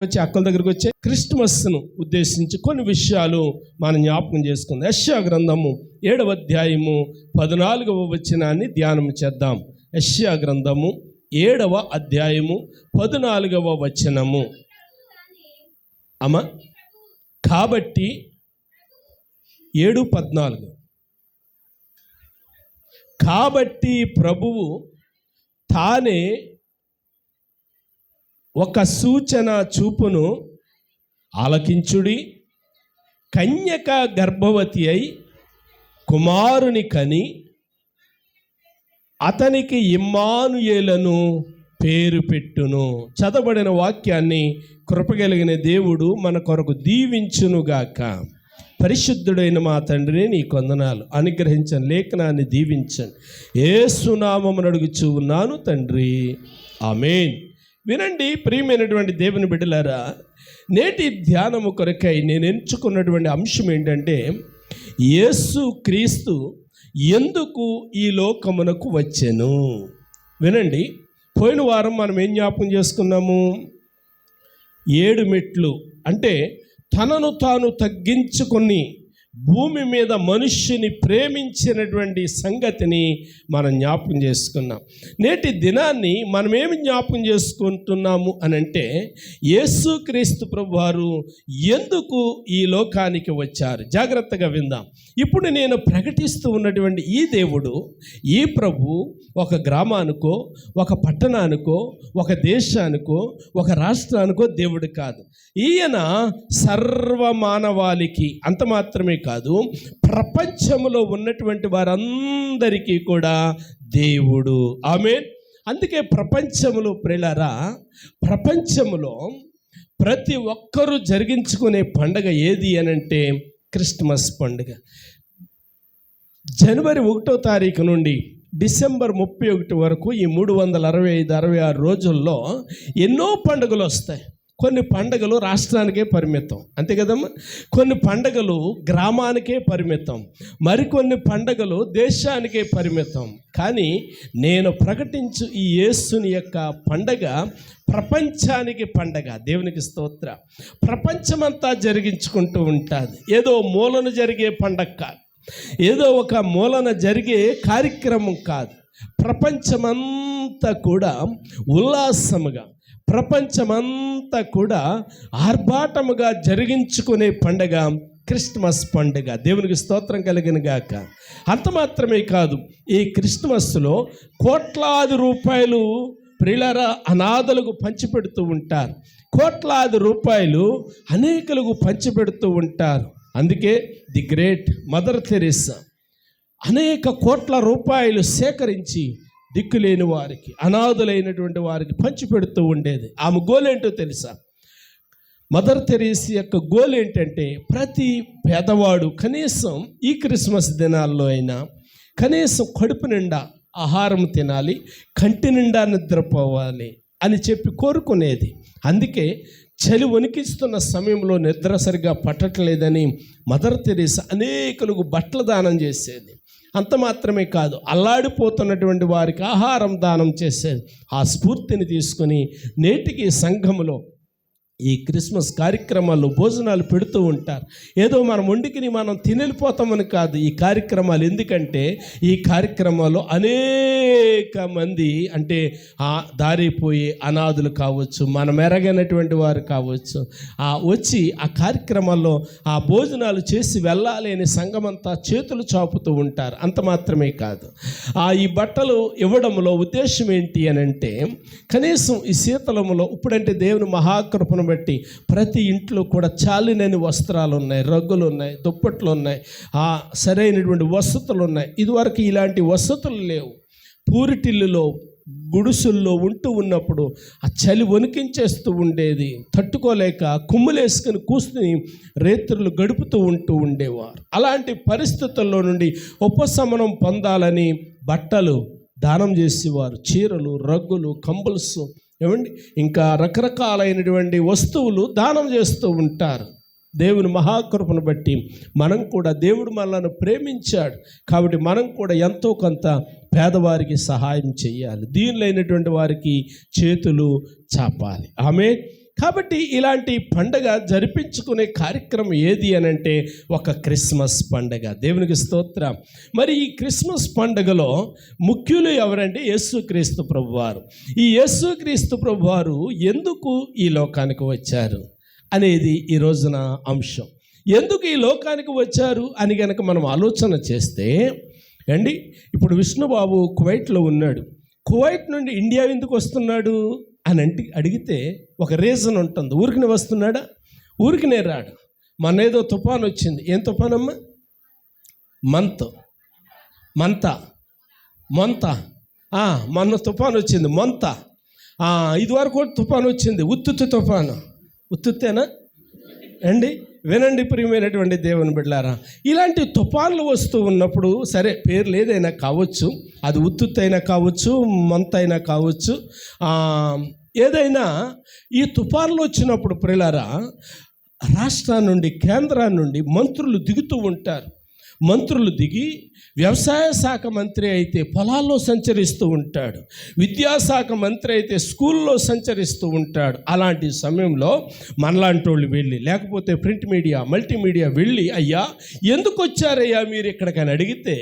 వచ్చి అక్కల దగ్గరికి వచ్చే క్రిస్మస్ను ఉద్దేశించి కొన్ని విషయాలు మనం జ్ఞాపకం చేసుకుందాం. యెషయా గ్రంథము 7వ అధ్యాయము 14వ వచనాన్ని ధ్యానం చేద్దాం. యెషయా గ్రంథము 7వ అధ్యాయము 14వ వచనము. అమ్మ కాబట్టి 7:14 కాబట్టి ప్రభువు తానే ఒక సూచన చూపును, ఆలకించుడి. కన్యక గర్భవతి అయి కుమారుని కని అతనికి ఇమ్మానుయేలను పేరు పెట్టును. చదవబడిన వాక్యాన్ని కృపగలిగిన దేవుడు మన కొరకు దీవించునుగాక. పరిశుద్ధుడైన మా తండ్రిని నీ కొందనాలు. అనుగ్రహించండి, లేఖనాన్ని దీవించండి. యేసు నామమున అడుగుచూ ఉన్నాను తండ్రి, ఆమేన్. వినండి ప్రియమైనటువంటి దేవుని బిడ్డలారా, నేటి ధ్యానము కొరకై నేను ఎంచుకున్నటువంటి అంశం ఏంటంటే, యేసు క్రీస్తు ఎందుకు ఈ లోకమునకు వచ్చెను. వినండి, పోయిన వారం మనం ఏం జ్ఞాపకం చేసుకున్నాము? 7 మెట్లు అంటే తనను తాను తగ్గించుకొని భూమి మీద మనుష్యుని ప్రేమించినటువంటి సంగతిని మనం జ్ఞాపకం చేసుకున్నాం. నేటి దినాన్ని మనం ఏమి జ్ఞాపకం చేసుకుంటున్నాము అని అంటే, యేసుక్రీస్తు ప్రభువారు ఎందుకు ఈ లోకానికి వచ్చారు. జాగ్రత్తగా విందాం. ఇప్పుడు నేను ప్రకటిస్తూ ఉన్నటువంటి ఈ దేవుడు, ఈ ప్రభు ఒక గ్రామానికో, ఒక పట్టణానికో, ఒక దేశానికో, ఒక రాష్ట్రానికో దేవుడు కాదు. ఈయన సర్వమానవాళికి, అంత మాత్రమే కాదు, ప్రపంచంలో ఉన్నటువంటి వారందరికీ కూడా దేవుడు. ఆమేన్. అందుకే ప్రపంచంలో ప్రియులారా, ప్రపంచంలో ప్రతి ఒక్కరూ జరిగించుకునే పండుగ ఏది అనంటే క్రిస్మస్ పండుగ. జనవరి 1వ తారీఖు నుండి డిసెంబర్ 31 వరకు ఈ 365-66 రోజుల్లో ఎన్నో పండుగలు వస్తాయి. కొన్ని పండుగలు రాష్ట్రానికే పరిమితం, అంతే కదమ్మా. కొన్ని పండుగలు గ్రామానికే పరిమితం, మరికొన్ని పండుగలు దేశానికే పరిమితం. కానీ నేను ప్రకటించు ఈ యేసుని యొక్క పండగ ప్రపంచానికి పండగ. దేవునికి స్తోత్ర. ప్రపంచమంతా జరిగించుకుంటూ ఉంటుంది. ఏదో మూలన జరిగే పండగ కాదు, ఏదో ఒక మూలన జరిగే కార్యక్రమం కాదు. ప్రపంచమంతా కూడా ఉల్లాసముగా, ప్రపంచమంతా కూడా ఆర్భాటముగా జరిగించుకునే పండుగ క్రిస్మస్ పండుగ. దేవునికి స్తోత్రం కలిగిన గాక. అంత మాత్రమే కాదు, ఈ క్రిస్మస్లో కోట్లాది రూపాయలు ప్రియులారా అనాథలకు పంచిపెడుతూ ఉంటారు. కోట్లాది రూపాయలు అనేకులకు పంచిపెడుతూ ఉంటారు. అందుకే ది గ్రేట్ మదర్ తెరెసా అనేక కోట్ల రూపాయలు సేకరించి దిక్కులేని వారికి, అనాథులైనటువంటి వారికి పంచిపెడుతూ ఉండేది. ఆమె గోల్ ఏంటో తెలుసా? మదర్ తెరెసా యొక్క గోల్ ఏంటంటే, ప్రతి పేదవాడు కనీసం ఈ క్రిస్మస్ దినాల్లో అయినా కనీసం కడుపు నిండా ఆహారం తినాలి, కంటి నిండా నిద్రపోవాలి అని చెప్పి కోరుకునేది. అందుకే చలి వణికిస్తున్న సమయంలో నిద్ర సరిగా పట్టట్లేదని మదర్ తెరెసా అనేకులకు బట్టల దానం చేసేది. అంత మాత్రమే కాదు, అల్లాడిపోతున్నటువంటి వారికి ఆహారం దానం చేసేది. ఆ స్ఫూర్తిని తీసుకుని నేటికి సంఘములో ఈ క్రిస్మస్ కార్యక్రమాల్లో భోజనాలు పెడుతూ ఉంటారు. ఏదో మనం వండికిని మనం తినెళ్ళిపోతామని కాదు ఈ కార్యక్రమాలు. ఎందుకంటే ఈ కార్యక్రమాల్లో అనేక మంది, అంటే ఆ దారిపోయే అనాథులు కావచ్చు, మనం ఎరగనటువంటి వారు కావచ్చు, వచ్చి ఆ కార్యక్రమాల్లో ఆ భోజనాలు చేసి వెళ్ళాలి అని సంఘమంతా చేతులు చాపుతూ ఉంటారు. అంత మాత్రమే కాదు, ఈ బట్టలు ఇవ్వడంలో ఉద్దేశం ఏంటి అని అంటే, కనీసం ఈ శీతలములో ఇప్పుడంటే దేవుని మహాకృపను బట్టి ప్రతి ఇంట్లో కూడా చాలినని వస్త్రాలు ఉన్నాయి, రగ్గులు ఉన్నాయి, దుప్పట్లు ఉన్నాయి, సరైనటువంటి వసతులు ఉన్నాయి. ఇదివరకు ఇలాంటి వసతులు లేవు. పూరిటిల్లులో, గుడుసుల్లో ఉంటూ ఉన్నప్పుడు ఆ చలి వణికించేస్తూ ఉండేది. తట్టుకోలేక కుమ్ములేసుకుని కూస్తుని రేత్రులు గడుపుతూ ఉంటూ ఉండేవారు. అలాంటి పరిస్థితుల్లో నుండి ఉపశమనం పొందాలని బట్టలు దానం చేసేవారు. చీరలు, రగ్గులు, కంబల్స్, ఏమండి, ఇంకా రకరకాలైనటువంటి వస్తువులు దానం చేస్తూ ఉంటారు. దేవుని మహాకృపను బట్టి మనం కూడా, దేవుడు మనల్ని ప్రేమించాడు కాబట్టి మనం కూడా ఎంతో కొంత పేదవారికి సహాయం చేయాలి, దీనులైనటువంటి వారికి చేతులు చాపాలి. ఆమె కాబట్టి ఇలాంటి పండగ జరిపించుకునే కార్యక్రమం ఏది అని అంటే ఒక క్రిస్మస్ పండగ. దేవునికి స్తోత్రం. మరి ఈ క్రిస్మస్ పండగలో ముఖ్యులు ఎవరంటే యేసుక్రీస్తు ప్రభువారు. ఈ యేసుక్రీస్తు ప్రభువారు ఎందుకు ఈ లోకానికి వచ్చారు అనేది ఈ రోజున అంశం. ఎందుకు ఈ లోకానికి వచ్చారు అని కనుక మనం ఆలోచన చేస్తే అండి, ఇప్పుడు విష్ణుబాబు కువైట్లో ఉన్నాడు. కువైట్ నుండి ఇండియా ఎందుకు వస్తున్నాడు అని అడిగితే ఒక రీజన్ ఉంటుంది. ఊరికినే వస్తున్నాడా? ఊరికినే రాడు. మన ఏదో తుఫాను వచ్చింది. ఏం తుఫానమ్మా? మొంత. మొన్న తుఫాను వచ్చింది మొంత. ఇదివరకు తుఫాను వచ్చింది ఉత్తుత్తి తుఫాను. ఉత్తుత్తేనా అండి? వినండి ప్రియమైనటువంటి దేవుని బిడ్డలారా, ఇలాంటి తుఫాన్లు వస్తూ ఉన్నప్పుడు సరే పేర్లు ఏదైనా కావచ్చు, అది ఉత్తుత్తి అయినా కావచ్చు, మొంత అయినా కావచ్చు, ఏదైనా ఈ తుఫాన్లు వచ్చినప్పుడు ప్రియులారా రాష్ట్రం నుండి కేంద్రం నుండి మంత్రులు దిగుతూ ఉంటారు. మంత్రులు దిగి వ్యవసాయ శాఖ మంత్రి అయితే పొలాల్లో సంచరిస్తూ ఉంటాడు, విద్యాశాఖ మంత్రి అయితే స్కూల్లో సంచరిస్తూ ఉంటాడు. అలాంటి సమయంలో మనలాంటి వాళ్ళు వెళ్ళి, లేకపోతే ప్రింట్ మీడియా మల్టీమీడియా వెళ్ళి, అయ్యా ఎందుకు వచ్చారయ్యా మీరు ఇక్కడికని అడిగితే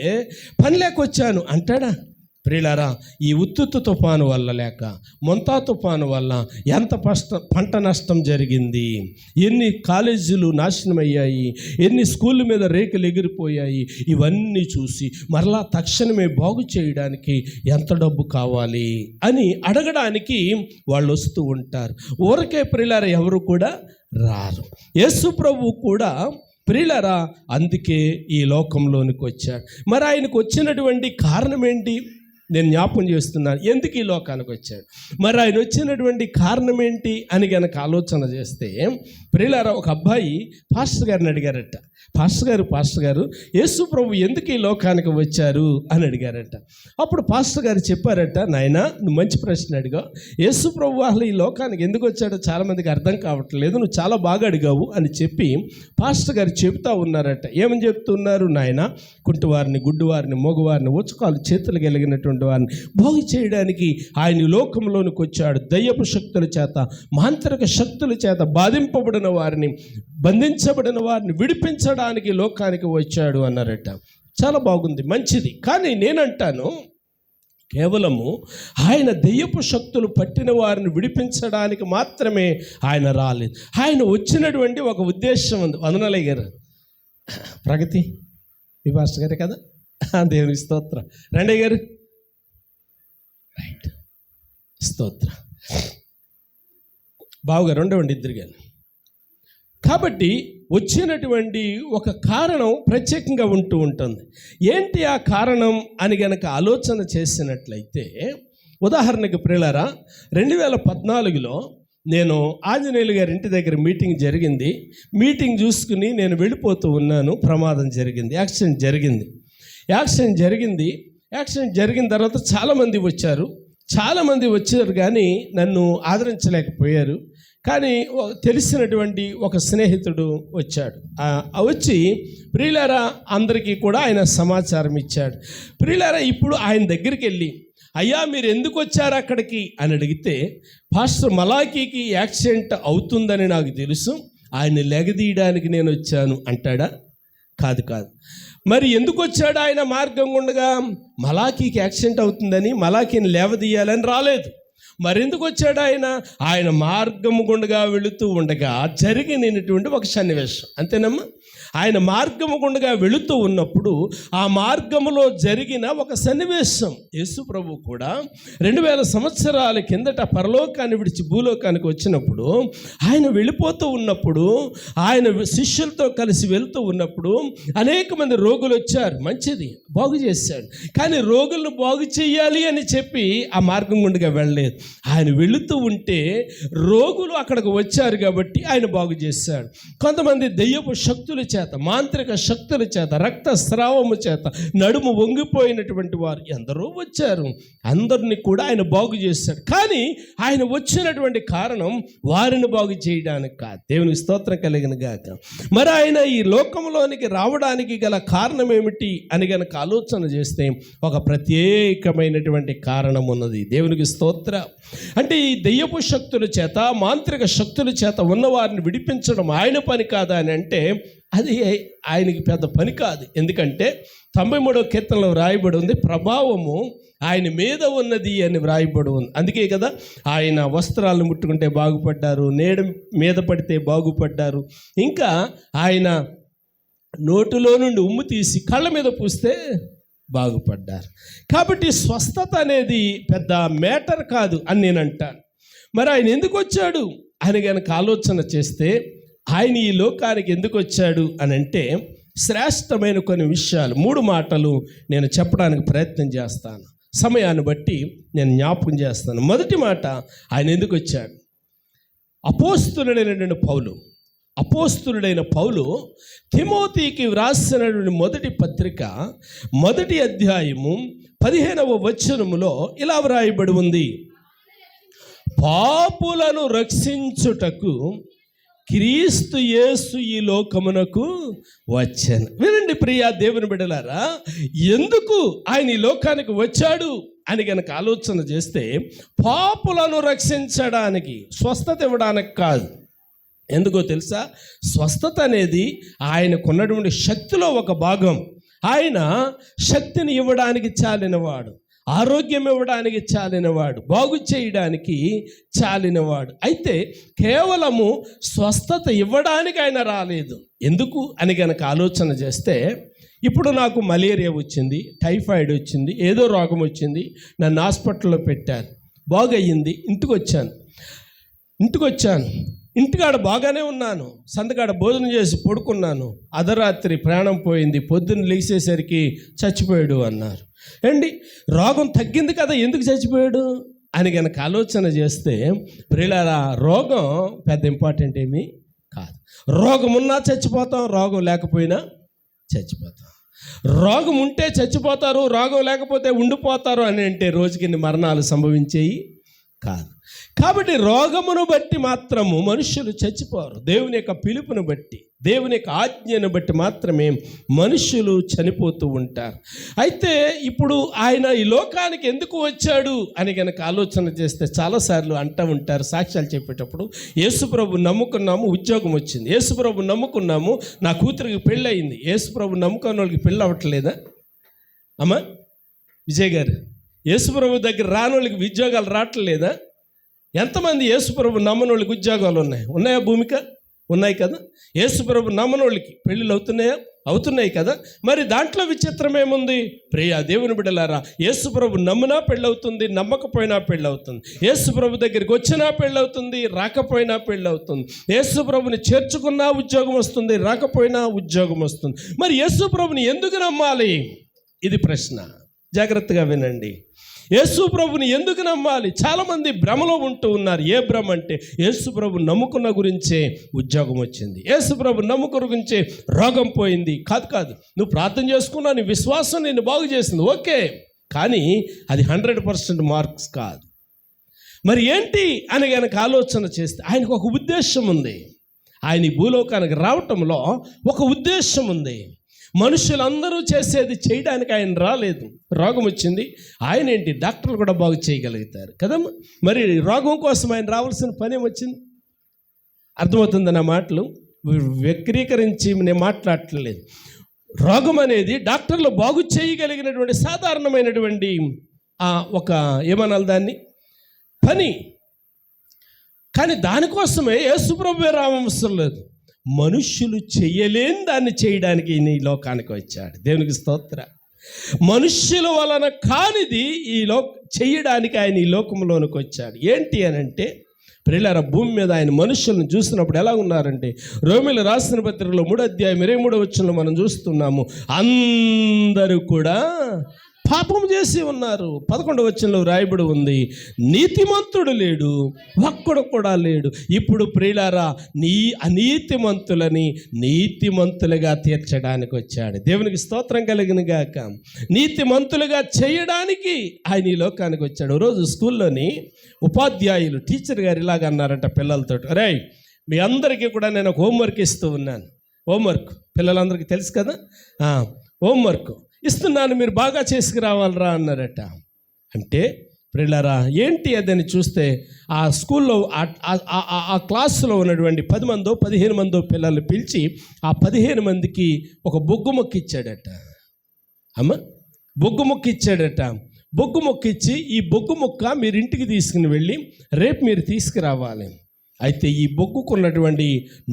పని లేక వచ్చాను అంటాడా? ప్రియులారా, ఈ ఉత్తుత్తు తుఫాను వల్ల లేక మొంతా తుఫాను వల్ల ఎంత పంట నష్టం జరిగింది, ఎన్ని కాలేజీలు నాశనం అయ్యాయి, ఎన్ని స్కూళ్ళ మీద రేకులు ఎగిరిపోయాయి, ఇవన్నీ చూసి మరలా తక్షణమే బాగు చేయడానికి ఎంత డబ్బు కావాలి అని అడగడానికి వాళ్ళు వస్తూ ఉంటారు. ఊరకే ప్రియులారా ఎవరు కూడా రారు. యేసు ప్రభువు కూడా ప్రియులారా అందుకే ఈ లోకంలోనికి వచ్చాడు. మరి ఆయనకు వచ్చినటువంటి కారణం ఏంటి? నేను జ్ఞాపకం చేస్తున్నాను ఎందుకు ఈ లోకానికి వచ్చాడు. మరి ఆయన వచ్చినటువంటి కారణం ఏంటి అని కనుక ఆలోచన చేస్తే ప్రియులారా ఒక అబ్బాయి పాస్టర్ గారిని అడిగారట. పాస్టర్ గారు యేసు ప్రభు ఎందుకు ఈ లోకానికి వచ్చారు అని అడిగారట. అప్పుడు పాస్టర్ గారు చెప్పారట, నాయనా నువ్వు మంచి ప్రశ్న అడిగావు. యేసు ప్రభు అసలు ఈ లోకానికి ఎందుకు వచ్చాడో చాలామందికి అర్థం కావట్లేదు, నువ్వు చాలా బాగా అడిగావు అని చెప్పి పాస్టర్ గారు చెబుతూ ఉన్నారట. ఏమని చెప్తున్నారు? నాయన కుంటివారిని, గుడ్డివారిని, మగవారిని, ఉచకాలు చేతులు కలిగినటువంటి వారిని బాగు చేయడానికి ఆయన లోకంలోనికి వచ్చాడు. దయ్యపు శక్తుల చేత, మాంత్రిక శక్తుల చేత బాధింపబడిన వారిని, బంధించబడిన వారిని విడిపించడానికి లోకానికి వచ్చాడు అన్నారట. చాలా బాగుంది, మంచిది. కానీ నేనంటాను కేవలము ఆయన దెయ్యపు శక్తులు పట్టిన వారిని విడిపించడానికి మాత్రమే ఆయన రాలేదు. ఆయన వచ్చినటువంటి ఒక ఉద్దేశం ఉంది. వందనాలయ్య గారు, ప్రగతి మీ పాస్టర్ గారే కదా, దేవుని స్తోత్రం. రండయ్య గారు, రైట్, స్తోత్రం. బావుగా రెండవండి ఇద్దరు కానీ. కాబట్టి వచ్చినటువంటి ఒక కారణం ప్రత్యేకంగా ఉంటూ ఉంటుంది. ఏంటి ఆ కారణం అని గనక ఆలోచన చేసినట్లయితే, ఉదాహరణకి ప్రియులారా 2014లో నేను ఆంజనేయులు గారి ఇంటి దగ్గర మీటింగ్ జరిగింది. మీటింగ్ చూసుకుని నేను వెళ్ళిపోతూ ఉన్నాను. ప్రమాదం జరిగింది, యాక్సిడెంట్ జరిగిన తర్వాత చాలామంది వచ్చారు కానీ నన్ను ఆదరించలేకపోయారు. కానీ తెలిసినటువంటి ఒక స్నేహితుడు వచ్చాడు. వచ్చి ప్రియులారా అందరికీ కూడా ఆయన సమాచారం ఇచ్చాడు. ప్రియులారా ఇప్పుడు ఆయన దగ్గరికి వెళ్ళి, అయ్యా మీరు ఎందుకు వచ్చారు అక్కడికి అని అడిగితే, పాస్టర్ మలాకీకి యాక్సిడెంట్ అవుతుందని నాకు తెలుసు, ఆయన లెగదీయడానికి నేను వచ్చాను అంటాడా? కాదు. మరి ఎందుకు వచ్చాడు ఆయన మార్గం గుండగా? మలాకీకి యాక్సిడెంట్ అవుతుందని మలాకీని లేవదీయాలని రాలేదు. మరెందుకు వచ్చాడు ఆయన మార్గము గుండగా వెళుతూ ఉండగా జరిగినటువంటి ఒక సన్నివేశం, అంతేనమ్మా. ఆయన మార్గము గుండగా వెళుతూ ఉన్నప్పుడు ఆ మార్గములో జరిగిన ఒక సన్నివేశం. యేసు ప్రభు కూడా 2000 సంవత్సరాల కిందట పరలోకాన్ని విడిచి భూలోకానికి వచ్చినప్పుడు, ఆయన వెళ్ళిపోతూ ఉన్నప్పుడు, ఆయన శిష్యులతో కలిసి వెళుతూ ఉన్నప్పుడు అనేక మంది రోగులు వచ్చారు. మంచిది, బాగు చేశాడు. కానీ రోగులను బాగు చేయాలి అని చెప్పి ఆ మార్గం గుండగా వెళ్ళలేదు. ఆయన వెళుతూ ఉంటే రోగులు అక్కడికి వచ్చారు కాబట్టి ఆయన బాగు చేశాడు. కొంతమంది దెయ్యపు శక్తుల చేత, మాంత్రిక శక్తుల చేత, రక్తస్రావము చేత నడుము వంగిపోయినటువంటి వారు ఎందరో వచ్చారు. అందరినీ కూడా ఆయన బాగు చేశాడు. కానీ ఆయన వచ్చినటువంటి కారణం వారిని బాగు చేయడానికి కాదు. దేవునికి స్తోత్రం కలిగిన గాక. మరి ఆయన ఈ లోకంలోనికి రావడానికి గల కారణం ఏమిటి అని గనక ఆలోచన చేస్తే ఒక ప్రత్యేకమైనటువంటి కారణం ఉన్నది. దేవునికి స్తోత్ర. అంటే ఈ దెయ్యపు శక్తుల చేత, మాంత్రిక శక్తుల చేత ఉన్నవారిని విడిపించడం ఆయన పని కాదా అని అంటే అది ఆయనకి పెద్ద పని కాదు. ఎందుకంటే 93వ కీర్తనలో వ్రాయబడి ఉంది, ప్రభావము ఆయన మీద ఉన్నది అని వ్రాయబడి ఉంది. అందుకే కదా ఆయన వస్త్రాలను ముట్టుకుంటే బాగుపడ్డారు, నీడ మీద పడితే బాగుపడ్డారు, ఇంకా ఆయన నోటిలో నుండి ఉమ్ము తీసి కళ్ళ మీద పూస్తే బాగుపడ్డారు. కాబట్టి స్వస్థత అనేది పెద్ద మ్యాటర్ కాదు అని నేను అంటాను. మరి ఆయన ఎందుకు వచ్చాడు అని కనుక ఆలోచన చేస్తే, ఆయన ఈ లోకానికి ఎందుకు వచ్చాడు అని అంటే శ్రేష్టమైన కొన్ని విషయాలు 3 మాటలు నేను చెప్పడానికి ప్రయత్నం చేస్తాను. సమయాన్ని బట్టి నేను జ్ఞాపకం చేస్తాను. మొదటి మాట, ఆయన ఎందుకు వచ్చాడు? అపోస్తులుడైన పౌలు తిమోతికి వ్రాసినటువంటి మొదటి పత్రిక 1వ అధ్యాయము 15వ వచనములో ఇలా వ్రాయబడి ఉంది, పాపులను రక్షించుటకు క్రీస్తు యేసు ఈ లోకమునకు వచ్చాను. వినండి ప్రియా దేవుని బిడ్డలారా, ఎందుకు ఆయన ఈ లోకానికి వచ్చాడు అని కనుక ఆలోచన చేస్తే, పాపులను రక్షించడానికి, స్వస్థత ఇవ్వడానికి కాదు. ఎందుకో తెలుసా? స్వస్థత అనేది ఆయనకున్నటువంటి శక్తిలో ఒక భాగం. ఆయన శక్తిని ఇవ్వడానికి చాలినవాడు, ఆరోగ్యం ఇవ్వడానికి చాలినవాడు, బాగు చేయడానికి చాలినవాడు. అయితే కేవలము స్వస్థత ఇవ్వడానికి ఆయన రాలేదు. ఎందుకు అని కనుక ఆలోచన చేస్తే, ఇప్పుడు నాకు మలేరియా వచ్చింది, టైఫాయిడ్ వచ్చింది, ఏదో రోగం వచ్చింది, నన్ను హాస్పిటల్లో పెట్టారు, బాగయ్యింది, ఇంటికి వచ్చాను, ఇంటికాడ బాగానే ఉన్నాను, సంతకాడ భోజనం చేసి పడుకున్నాను, అర్ధరాత్రి ప్రాణం పోయింది, పొద్దున్న లేచేసరికి చచ్చిపోయాడు అన్నారు. ఏంటి, రోగం తగ్గింది కదా, ఎందుకు చచ్చిపోయాడు అని కనుక ఆలోచన చేస్తే, ప్రియులారా, రోగం పెద్ద ఇంపార్టెంట్ ఏమీ కాదు. రోగం ఉన్నా చచ్చిపోతాం, రోగం లేకపోయినా చచ్చిపోతాం. రోగం ఉంటే చచ్చిపోతారు, రోగం లేకపోతే ఉండిపోతారు అని అంటే రోజుకి మరణాలు సంభవించేవి కాదు. కాబట్టి రోగమును బట్టి మాత్రము మనుష్యులు చచ్చిపోరు. దేవుని యొక్క పిలుపును బట్టి, దేవుని యొక్క ఆజ్ఞను బట్టి మాత్రమే మనుష్యులు చనిపోతూ ఉంటారు. అయితే ఇప్పుడు ఆయన ఈ లోకానికి ఎందుకు వచ్చాడు అని కనుక ఆలోచన చేస్తే, చాలాసార్లు అంటూ ఉంటారు సాక్ష్యాలు చెప్పేటప్పుడు, యేసుప్రభు నమ్ముకున్నాము, ఉద్యోగం వచ్చింది, యేసుప్రభు నమ్ముకున్నాము, నా కూతురికి పెళ్ళి అయింది. యేసుప్రభు నమ్ముకున్న వాళ్ళకి పెళ్ళి అవ్వట్లేదా అమ్మా విజయ్ గారు? యేసుప్రభు దగ్గర రాని వాళ్ళకి ఉద్యోగాలు రావట్లేదా? ఎంతమంది యేసుప్రభు నమ్మనోళ్ళకి ఉద్యోగాలు ఉన్నాయా? భూమిక ఉన్నాయి కదా. యేసుప్రభు నమ్మనోళ్ళకి పెళ్ళిళ్ళు అవుతున్నాయి కదా. మరి దాంట్లో విచిత్రం ఏముంది? ప్రియా దేవుని బిడ్డలారా, యేసుప్రభు నమ్మినా పెళ్ళవుతుంది, నమ్మకపోయినా పెళ్ళవుతుంది. యేసుప్రభు దగ్గరికి వచ్చినా పెళ్ళవుతుంది, రాకపోయినా పెళ్ళవుతుంది. యేసుప్రభుని చేర్చుకున్నా ఉద్యోగం వస్తుంది, రాకపోయినా ఉద్యోగం వస్తుంది. మరి యేసుప్రభుని ఎందుకు నమ్మాలి? ఇది ప్రశ్న. జాగ్రత్తగా వినండి. యేసు ప్రభుని ఎందుకు నమ్మాలి? చాలామంది భ్రమలో ఉంటూ ఉన్నారు. ఏ భ్రమ అంటే, యేసు ప్రభు నమ్ముకున్న గురించే ఉద్యోగం వచ్చింది, యేసు ప్రభు నమ్ముకున్న గురించే రోగం పోయింది. కాదు, నువ్వు ప్రార్థన చేసుకున్నా, నీ విశ్వాసం నిన్ను బాగు చేసింది, ఓకే, కానీ అది 100% మార్క్స్ కాదు. మరి ఏంటి అని కనుక ఆలోచన చేస్తే, ఆయనకు ఒక ఉద్దేశం ఉంది. ఆయన ఈ భూలోకానికి రావటంలో ఒక ఉద్దేశం ఉంది. మనుషులందరూ చేసేది చేయడానికి ఆయన రాలేదు. రోగం వచ్చింది, ఆయన ఏంటి, డాక్టర్లు కూడా బాగు చేయగలుగుతారు కదమ్మా. మరి రోగం కోసం ఆయన రావాల్సిన పని ఏమొచ్చింది? అర్థమవుతుంది నా మాటలు? వక్రీకరించి నేను మాట్లాడట్లేదు. రోగం అనేది డాక్టర్లు బాగు చేయగలిగినటువంటి సాధారణమైనటువంటి ఒక ఏమనాలి దాన్ని, పని. కానీ దానికోసమే యేసుప్రభువే రావవసరం లేదు. మనుష్యులు చేయలేని దాన్ని చేయడానికి ఈయన ఈ లోకానికి వచ్చాడు. దేవునికి స్తోత్ర. మనుష్యుల వలన కానిది చేయడానికి ఆయన ఈ లోకంలోనికి వచ్చాడు. ఏంటి అని అంటే, ప్రియులారా, భూమి మీద ఆయన మనుషులను చూసినప్పుడు ఎలా ఉన్నారంటే, రోమీయులకు రాసిన పత్రికలో 3వ అధ్యాయం 23వ వచనంలో మనం చూస్తున్నాము, అందరూ కూడా పాపం చేసి ఉన్నారు. 11వ వచనంలో రాయబడి ఉంది, నీతిమంతుడు లేడు, ఒక్కడు కూడా లేడు. ఇప్పుడు ప్రియులారా, అనీతిమంతులని నీతిమంతులుగా తీర్చడానికి వచ్చాడు. దేవునికి స్తోత్రం కలిగిన గాక. నీతిమంతులుగా చేయడానికి ఆయన ఈ లోకానికి వచ్చాడు. రోజు స్కూల్లోని ఉపాధ్యాయులు, టీచర్ గారు ఇలాగ అన్నారంట పిల్లలతో, అరే మీ అందరికీ కూడా నేను ఒక హోంవర్క్ ఇస్తూ ఉన్నాను. హోంవర్క్ పిల్లలందరికీ తెలుసు కదా, హోంవర్క్ ఇస్తున్నాను, మీరు బాగా చేసుకురావాలరా అన్నారట. అంటే ప్రియులారా, ఏంటి అదని చూస్తే ఆ స్కూల్లో ఆ క్లాసులో ఉన్నటువంటి 10 మందో 15 మందో పిల్లల్ని పిలిచి ఆ 15 మందికి ఒక బొగ్గు మొక్క ఇచ్చాడట. బొగ్గు మొక్క ఇచ్చాడట. బొగ్గు మొక్క ఇచ్చి, ఈ బొగ్గు మొక్క మీరు ఇంటికి తీసుకుని వెళ్ళి రేపు మీరు తీసుకురావాలి, అయితే ఈ బొగ్గుకున్నటువంటి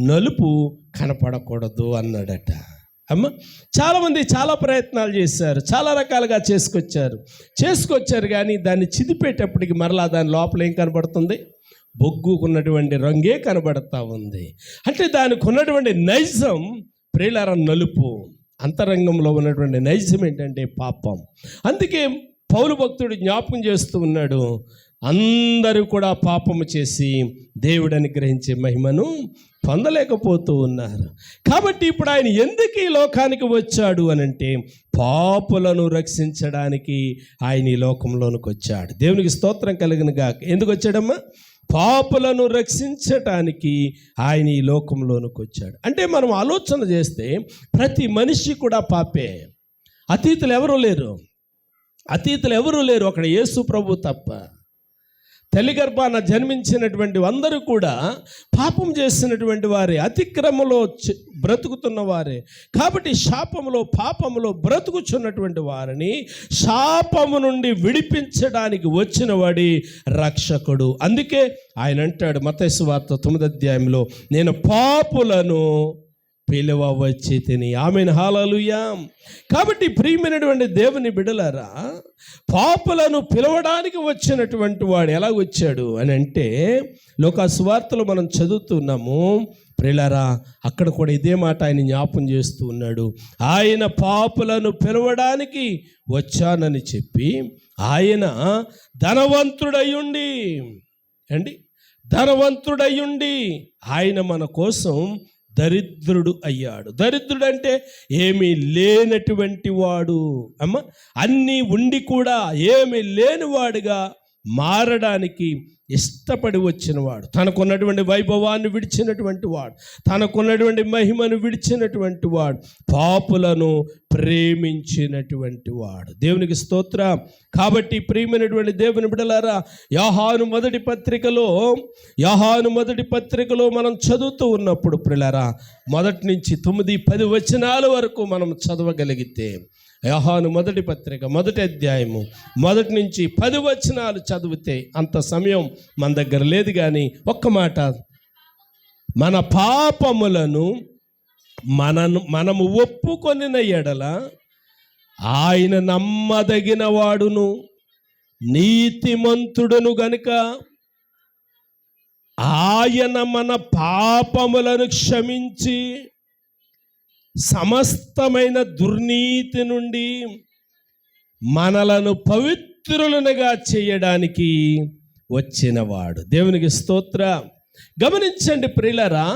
నలుపు కనపడకూడదు అన్నాడట. చాలామంది చాలా ప్రయత్నాలు చేశారు, చాలా రకాలుగా చేసుకొచ్చారు కానీ దాన్ని చిదిపేటప్పటికి మరలా దాని లోపల ఏం కనబడుతుంది? బొగ్గుకున్నటువంటి రంగే కనబడతా ఉంది. అంటే దానికి ఉన్నటువంటి నైజం ప్రియులారా నలుపు. అంతరంగంలో ఉన్నటువంటి నైజం ఏంటంటే పాపం. అందుకే పౌలు భక్తుడు జ్ఞాపకం చేస్తూ ఉన్నాడు, అందరూ కూడా పాపము చేసి దేవుడు అనుగ్రహించే మహిమను పొందలేకపోతూ ఉన్నారు. కాబట్టి ఇప్పుడు ఆయన ఎందుకు ఈ లోకానికి వచ్చాడు అనంటే పాపులను రక్షించడానికి ఆయన ఈ లోకంలోనికి వచ్చాడు. దేవునికి స్తోత్రం కలుగును గాక. ఎందుకు వచ్చాడమ్మా? పాపులను రక్షించటానికి ఆయన ఈ లోకంలోనికి వచ్చాడు. అంటే మనం ఆలోచన చేస్తే ప్రతి మనిషి కూడా పాపే. అతీతులు ఎవరూ లేరు అక్కడ యేసు ప్రభు తప్ప. తల్లి గర్భాన జన్మించినటువంటి అందరూ కూడా పాపం చేసినటువంటి వారే, అతిక్రమలో బ్రతుకుతున్న వారే. కాబట్టి శాపములో పాపములో బ్రతుకుచున్నటువంటి వారిని శాపము నుండి విడిపించడానికి వచ్చిన వాడి రక్షకుడు. అందుకే ఆయన అంటాడు మత్తయి సువార్త 9వ అధ్యాయంలో, నేను పాపులను పిలువ వచ్చి తిని. ఆమేన్, హల్లెలూయా. కాబట్టి ప్రియమైనటువంటి దేవుని బిడ్డలారా, పాపులను పిలవడానికి వచ్చినటువంటి వాడు ఎలా వచ్చాడు అని అంటే లోకా సువార్తలో మనం చదువుతున్నాము. ప్రియులారా, అక్కడ కూడా ఇదే మాట ఆయన జ్ఞాపం చేస్తూ ఉన్నాడు. ఆయన పాపులను పిలవడానికి వచ్చానని చెప్పి ఆయన ధనవంతుడయ్యుండి ఆయన మన కోసం దరిద్రుడు అయ్యాడు. దరిద్రుడు అంటే ఏమీ లేనటువంటి వాడు. అన్నీ ఉండి కూడా ఏమీ లేనివాడుగా మారడానికి ఇష్టపడి వచ్చినవాడు. తనకున్నటువంటి వైభవాన్ని విడిచినటువంటి వాడు, తనకున్నటువంటి మహిమను విడిచినటువంటి వాడు, పాపులను ప్రేమించినటువంటి వాడు. దేవునికి స్తోత్రం. కాబట్టి ప్రియమైనటువంటి దేవుని బిడ్డలారా, యోహాను మొదటి పత్రికలో మనం చదువుతూ ఉన్నప్పుడు ప్రియులారా, మొదటి నుంచి 9-10 వచనాల వరకు మనం చదవగలిగితే, యోహాను మొదటి పత్రిక 1వ అధ్యాయము 1 నుంచి 10 వచనాలు చదివితే అంత సమయం మన దగ్గర లేదు. కానీ ఒక్క మాట, మన పాపములను మనము ఒప్పుకొనిన ఎడల ఆయన నమ్మదగిన వాడును నీతిమంతుడును గనుక ఆయన మన పాపములను క్షమించి సమస్తమైన దుర్నీతి నుండి మనలను పవిత్రులనుగా చేయడానికి వచ్చినవాడు. దేవునికి స్తోత్రం. గమనించండి ప్రియులారా,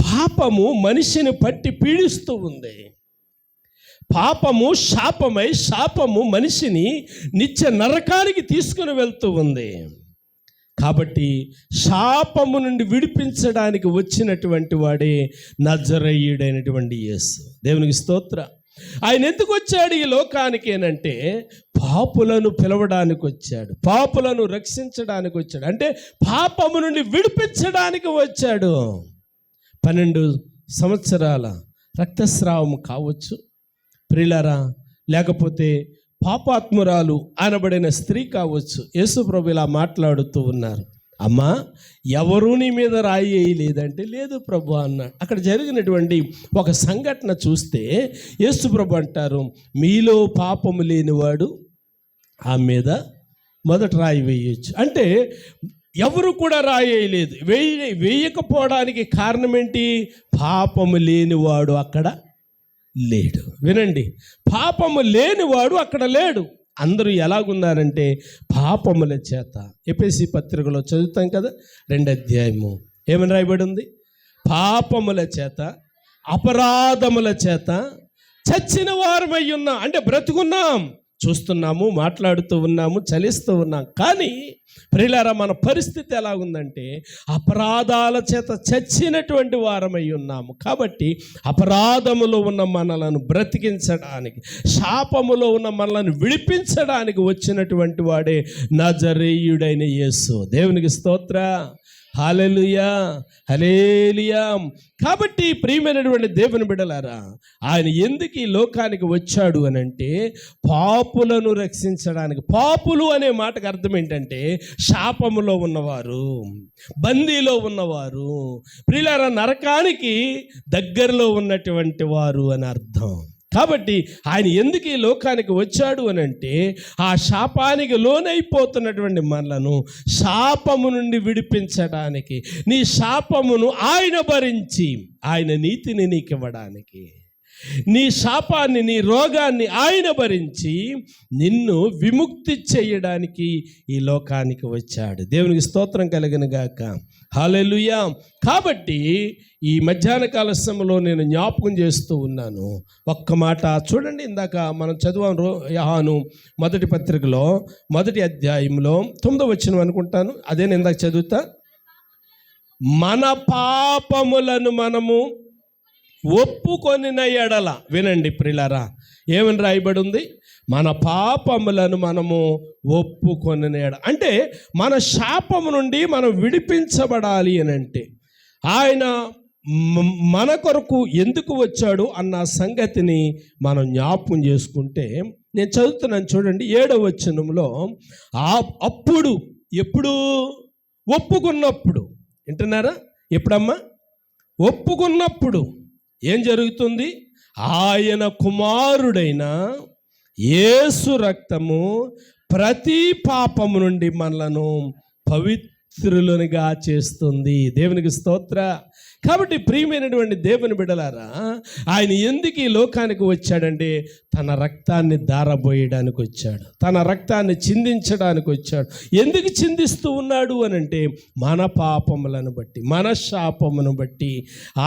పాపము మనిషిని పట్టి పీడిస్తూ ఉంది. పాపము శాపము మనిషిని నిత్య నరకానికి తీసుకుని వెళ్తూ ఉంది. కాబట్టి శాపము నుండి విడిపించడానికి వచ్చినటువంటి వాడే నజరేయుడైనటువంటి యేసు. దేవునికి స్తోత్రం. ఆయన ఎందుకు వచ్చాడు ఈ లోకానికి అనంటే పాపులను పిలవడానికి వచ్చాడు, పాపులను రక్షించడానికి వచ్చాడు. అంటే పాపము నుండి విడిపించడానికి వచ్చాడు. 12 సంవత్సరాల రక్తస్రావం కావచ్చు ప్రియులారా, లేకపోతే పాపాత్మురాలు అనబడిన స్త్రీ కావచ్చు. యేసు ప్రభు ఇలా మాట్లాడుతూ ఉన్నారు, అమ్మా ఎవరూ నీ మీద రాయి వేయలేదంటే లేదు ప్రభు అన్నాడు. అక్కడ జరిగినటువంటి ఒక సంఘటన చూస్తే యేసు ప్రభు అంటారు, మీలో పాపము లేనివాడు ఆమె మీద మొదట రాయి వేయచ్చు. అంటే ఎవరు కూడా రాయి వేయలేదు. వేయకపోవడానికి కారణం ఏంటి? పాపము లేనివాడు అక్కడ లేడు. వినండి, పాపము లేనివాడు అక్కడ లేడు. అందరూ ఎలాగున్నారంటే పాపముల చేత. ఎఫెసీ పత్రికలో చదువుతాం కదా, 2వ అధ్యాయము ఏమని రాయబడి ఉంది? పాపముల చేత అపరాధముల చేత చచ్చిన వారమై ఉన్నాం. అంటే బ్రతుకున్నాం, చూస్తున్నాము, మాట్లాడుతూ ఉన్నాము, చలిస్తూ ఉన్నాం. కానీ ప్రియులారా, మన పరిస్థితి ఎలా ఉందంటే అపరాధాల చేత చచ్చినటువంటి వారమై ఉన్నాము. కాబట్టి అపరాధములో ఉన్న మనలను బ్రతికించడానికి, శాపములో ఉన్న మనలను విడిపించడానికి వచ్చినటువంటి వాడే నజరేయుడైన యేసు. దేవునికి స్తోత్ర, హల్లెలూయా, హల్లెలూయా. కాబట్టి ప్రియమైనటువంటి దేవుని బిడ్డలారా, ఆయన ఎందుకు ఈ లోకానికి వచ్చాడు అని అంటే పాపులను రక్షించడానికి. పాపులు అనే మాటకు అర్థం ఏంటంటే శాపములో ఉన్నవారు, బందీలో ఉన్నవారు, ప్రియులారా నరకానికి దగ్గరలో ఉన్నటువంటి వారు అని అర్థం. కాబట్టి ఆయన ఎందుకు ఈ లోకానికి వచ్చాడు అని అంటే ఆ శాపానికి లోనైపోతున్నటువంటి మనలను శాపము నుండి విడిపించడానికి, నీ శాపమును ఆయన భరించి ఆయన నీతిని నీకు ఇవ్వడానికి, నీ శాపాన్ని, నీ రోగాన్ని ఆయన భరించి నిన్ను విముక్తి చేయడానికి ఈ లోకానికి వచ్చాడు. దేవునికి స్తోత్రం కలుగును గాక, హల్లెలూయా. కాబట్టి ఈ మధ్యాహ్న కాల సమయంలో నేను జ్ఞాపకం చేస్తూ ఉన్నాను ఒక్క మాట చూడండి. ఇందాక మనం చదివాము యోహాను మొదటి పత్రికలో 1వ అధ్యాయంలో 9వ వచనం అనుకుంటాను, అదే నేను ఇందాక చదువుతా. మన పాపములను మనము ఒప్పుకొనిన ఎడల, వినండి ప్రియులారా, ఏమని రాయబడి ఉంది? మన పాపములను మనము ఒప్పుకొనిన ఎడల. అంటే మన శాపము నుండి మనం విడిపించబడాలి అని అంటే ఆయన మన కొరకు ఎందుకు వచ్చాడు అన్న సంగతిని మనం జ్ఞాపకం చేసుకుంటే, నేను చదువుతున్నాను చూడండి 7వ వచనంలో, అప్పుడు, ఎప్పుడు? ఒప్పుకున్నప్పుడు. వింటున్నారా? ఎప్పుడమ్మా? ఒప్పుకున్నప్పుడు ఏం జరుగుతుంది? ఆయన కుమారుడైన యేసు రక్తము ప్రతి పాపము నుండి మనలను పవిత్రులునిగా చేస్తుంది. దేవునికి స్తోత్ర. కాబట్టి ప్రియమైనటువంటి దేవుని బిడ్డలారా, ఆయన ఎందుకు ఈ లోకానికి వచ్చాడంటే తన రక్తాన్ని ధారబోయడానికి వచ్చాడు, తన రక్తాన్ని చిందించడానికి వచ్చాడు. ఎందుకు చిందిస్తూ ఉన్నాడు అని అంటే మన పాపములను బట్టి, మన శాపమును బట్టి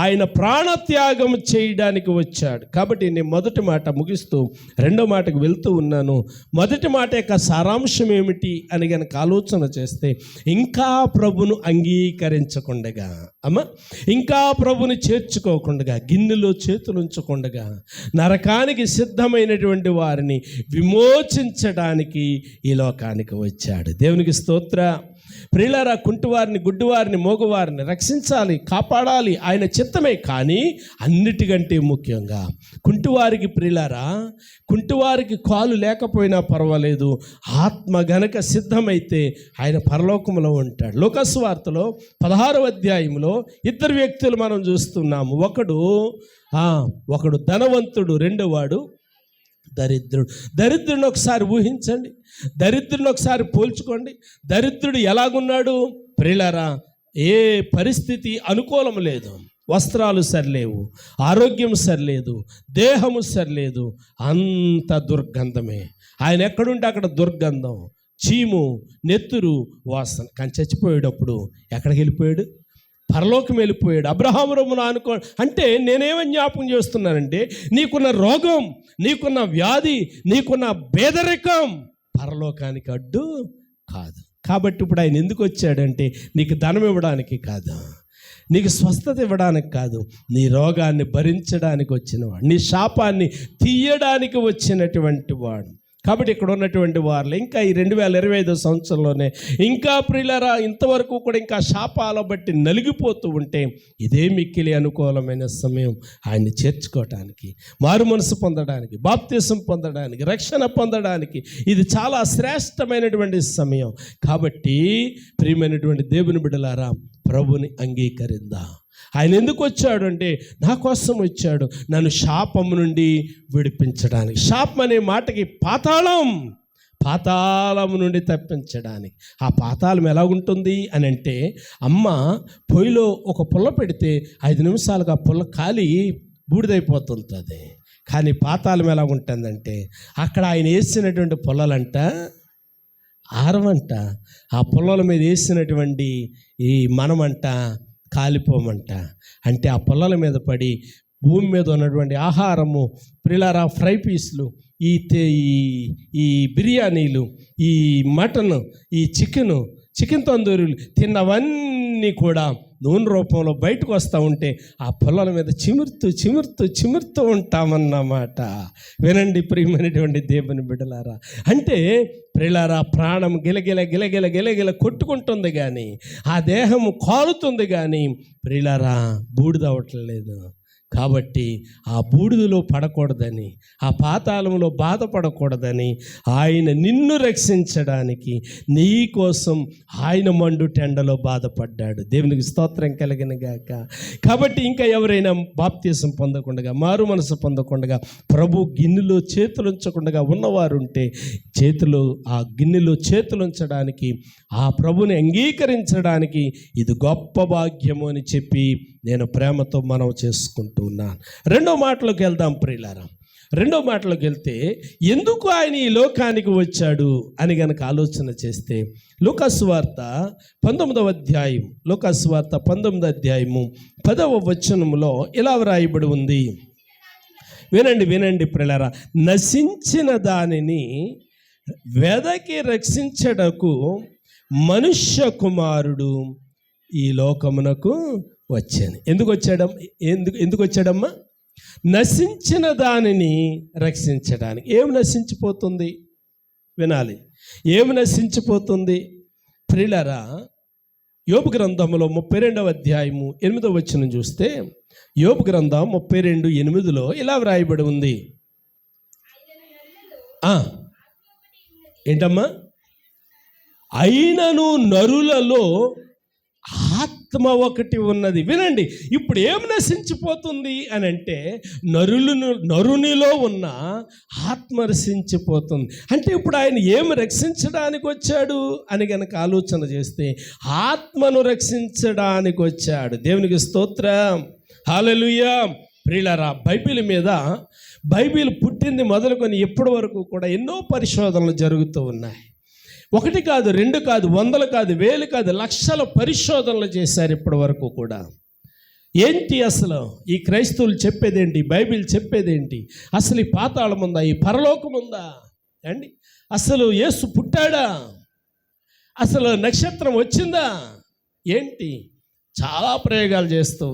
ఆయన ప్రాణత్యాగం చేయడానికి వచ్చాడు. కాబట్టి నేను మొదటి మాట ముగిస్తూ రెండో మాటకు వెళ్తూ ఉన్నాను. మొదటి మాట యొక్క సారాంశం ఏమిటి అని కనుక ఆలోచన చేస్తే, ఇంకా ప్రభును అంగీకరించకుండగా, ఇంకా ప్రభుని చేర్చుకోకుండా, గిన్నెలో చేతులు ఉంచకుండా నరకానికి సిద్ధమైనటువంటి వారిని విమోచించడానికి ఈ లోకానికి వచ్చాడు. దేవునికి స్తోత్ర. ప్రియులారా, కుంటివారిని, గుడ్డివారిని, మోగవారిని రక్షించాలి, కాపాడాలి, ఆయన చిత్తమే. కానీ అన్నిటికంటే ముఖ్యంగా కుంటివారికి, ప్రియులారా, కుంటివారికి కాలు లేకపోయినా పర్వాలేదు, ఆత్మ గనక సిద్ధమైతే ఆయన పరలోకంలో ఉంటాడు. లూకాసు వార్తలో 16వ అధ్యాయంలో 2 వ్యక్తులు మనం చూస్తున్నాము. ఒకడు ధనవంతుడు, రెండోవాడు దరిద్రుడు. దరిద్రుడిని ఒకసారి ఊహించండి, దరిద్రుడిని ఒకసారి పోల్చుకోండి. దరిద్రుడు ఎలాగున్నాడు? ప్రియులారా, ఏ పరిస్థితి అనుకూలం లేదు, వస్త్రాలు సరిలేవు, ఆరోగ్యం సరిలేదు, దేహము సరిలేదు, అంత దుర్గంధమే. ఆయన ఎక్కడుంటే అక్కడ దుర్గంధం, చీము, నెత్తురు, వాసన. కానీ చచ్చిపోయేటప్పుడు ఎక్కడికి వెళ్ళిపోయాడు? పరలోకం వెళ్ళిపోయాడు. అబ్రహాము రొమ్మున అనుకో. అంటే నేనేమని జ్ఞాపకం చేస్తున్నానంటే, నీకున్న రోగం, నీకున్న వ్యాధి, నీకున్న పేదరికం పరలోకానికి అడ్డు కాదు. కాబట్టి ఇప్పుడు ఆయన ఎందుకు వచ్చాడంటే నీకు ధనం ఇవ్వడానికి కాదు, నీకు స్వస్థత ఇవ్వడానికి కాదు, నీ రోగాన్ని భరించడానికి వచ్చినవాడు, నీ శాపాన్ని తీయడానికి వచ్చినటువంటి వాడు. కాబట్టి ఇక్కడ ఉన్నటువంటి వారు ఇంకా ఈ 2025 సంవత్సరంలోనే ఇంకా ప్రియులారా ఇంతవరకు కూడా ఇంకా శాపాల బట్టి నలిగిపోతూ ఉంటే ఇదే మిక్కిలి అనుకూలమైన సమయం ఆయన్ని చేర్చుకోవటానికి, మారు మనసు పొందడానికి, బాప్తిసం పొందడానికి, రక్షణ పొందడానికి ఇది చాలా శ్రేష్టమైనటువంటి సమయం. కాబట్టి ప్రియమైనటువంటి దేవుని బిడ్డలారా, ప్రభుని అంగీకరిందా. ఆయన ఎందుకు వచ్చాడు అంటే నా కోసం వచ్చాడు, నన్ను శాపము నుండి విడిపించడానికి. శాపం అనే మాటకి పాతాళము నుండి తప్పించడానికి. ఆ పాతాళం ఎలా ఉంటుంది అని అంటే, అమ్మ పొయ్యిలో ఒక పుల్ల పెడితే 5 నిమిషాలుగా ఆ పుల్ల కాలి బూడిదైపోతుంటుంది. కానీ పాతాళం ఎలా ఉంటుందంటే, అక్కడ ఆయన వేసినటువంటి పుల్లలంట ఆరమంట, ఆ పుల్లల మీద వేసినటువంటి ఈ మనమంట కాలిపోమంట. అంటే ఆ పొలాల మీద పడి భూమి మీద ఉన్నటువంటి ఆహారము, ప్రియులారా, ఫ్రై పీసులు, ఈ బిర్యానీలు, ఈ మటన్, ఈ చికెన్ తందూరీలు తిన్నవన్నీ కూడా నూనె రూపంలో బయటకు వస్తూ ఉంటే ఆ పొలాల మీద చిమురుతూ ఉంటామన్నమాట. వినండి ప్రియమైనటువంటి దేవుని బిడ్డలారా, అంటే ప్రియులారా, ప్రాణం గిలగిల కొట్టుకుంటుంది కానీ, ఆ దేహము కాలుతుంది కానీ ప్రియులారా బూడిద అవ్వట్లేదు. కాబట్టి ఆ బూడిదలో పడకూడదని, ఆ పాతాళంలో బాధపడకూడదని ఆయన నిన్ను రక్షించడానికి నీ కోసం ఆయన మండు టెండలో బాధపడ్డాడు. దేవునికి స్తోత్రం కలిగిన గాక. కాబట్టి ఇంకా ఎవరైనా బాప్తీసం పొందకుండా, మారు మనసు పొందకుండా, ప్రభు గిన్నెలో చేతులుంచకుండా ఉన్నవారు ఉంటే ఆ గిన్నెలో చేతులుంచడానికి, ఆ ప్రభుని అంగీకరించడానికి ఇది గొప్ప భాగ్యము అని చెప్పి నేను ప్రేమతో మనవి చేసుకుంటూ ఉన్నాను. రెండో మాటలోకి వెళ్దాం ప్రియులారా. రెండో మాటలోకి వెళ్తే, ఎందుకు ఆయన ఈ లోకానికి వచ్చాడు అని గనక ఆలోచన చేస్తే, లూకాసు వార్త 19వ అధ్యాయం 10వ వచనములో ఇలా వ్రాయబడి ఉంది. వినండి ప్రియులారా. నశించిన దానిని వెదకి రక్షించడకు మనుష్య కుమారుడు ఈ లోకమునకు వచ్చాను. ఎందుకు వచ్చాడమ్మా? నశించిన దానిని రక్షించడానికి. ఏమి నశించిపోతుంది? వినాలి. ఏమి నశించిపోతుంది ప్రియులారా? యోబు గ్రంథంలో 32వ అధ్యాయము 8వ వచనం చూస్తే, యోబు గ్రంథం 32:8 ఇలా వ్రాయబడి ఉంది. ఏంటమ్మా? అయినను నరులలో ఆత్మ ఒకటి ఉన్నది. వినండి, ఇప్పుడు ఏం నశించిపోతుంది అని అంటే, నరునిలో ఉన్న ఆత్మ రక్షించిపోతుంది. అంటే ఇప్పుడు ఆయన ఏమి రక్షించడానికి వచ్చాడు అని కనుక ఆలోచన చేస్తే, ఆత్మను రక్షించడానికి వచ్చాడు. దేవునికి స్తోత్రం, హల్లెలూయా. ప్రియులారా, బైబిల్ పుట్టింది మొదలుకొని ఇప్పటి వరకు కూడా ఎన్నో పరిశోధనలు జరుగుతూ ఉన్నాయి. 1 కాదు, 2 కాదు, 100 కాదు, 1000 కాదు, లక్షల పరిశోధనలు చేశారు ఇప్పటి వరకు కూడా. ఏంటి అసలు ఈ క్రైస్తవులు చెప్పేదేంటి? బైబిల్ చెప్పేదేంటి? అసలు ఈ పాతాళం ఉందా? ఈ పరలోకం ఉందా అండి? అసలు యేసు పుట్టాడా? అసలు నక్షత్రం వచ్చిందా? ఏంటి? చాలా ప్రయోగాలు చేస్తూ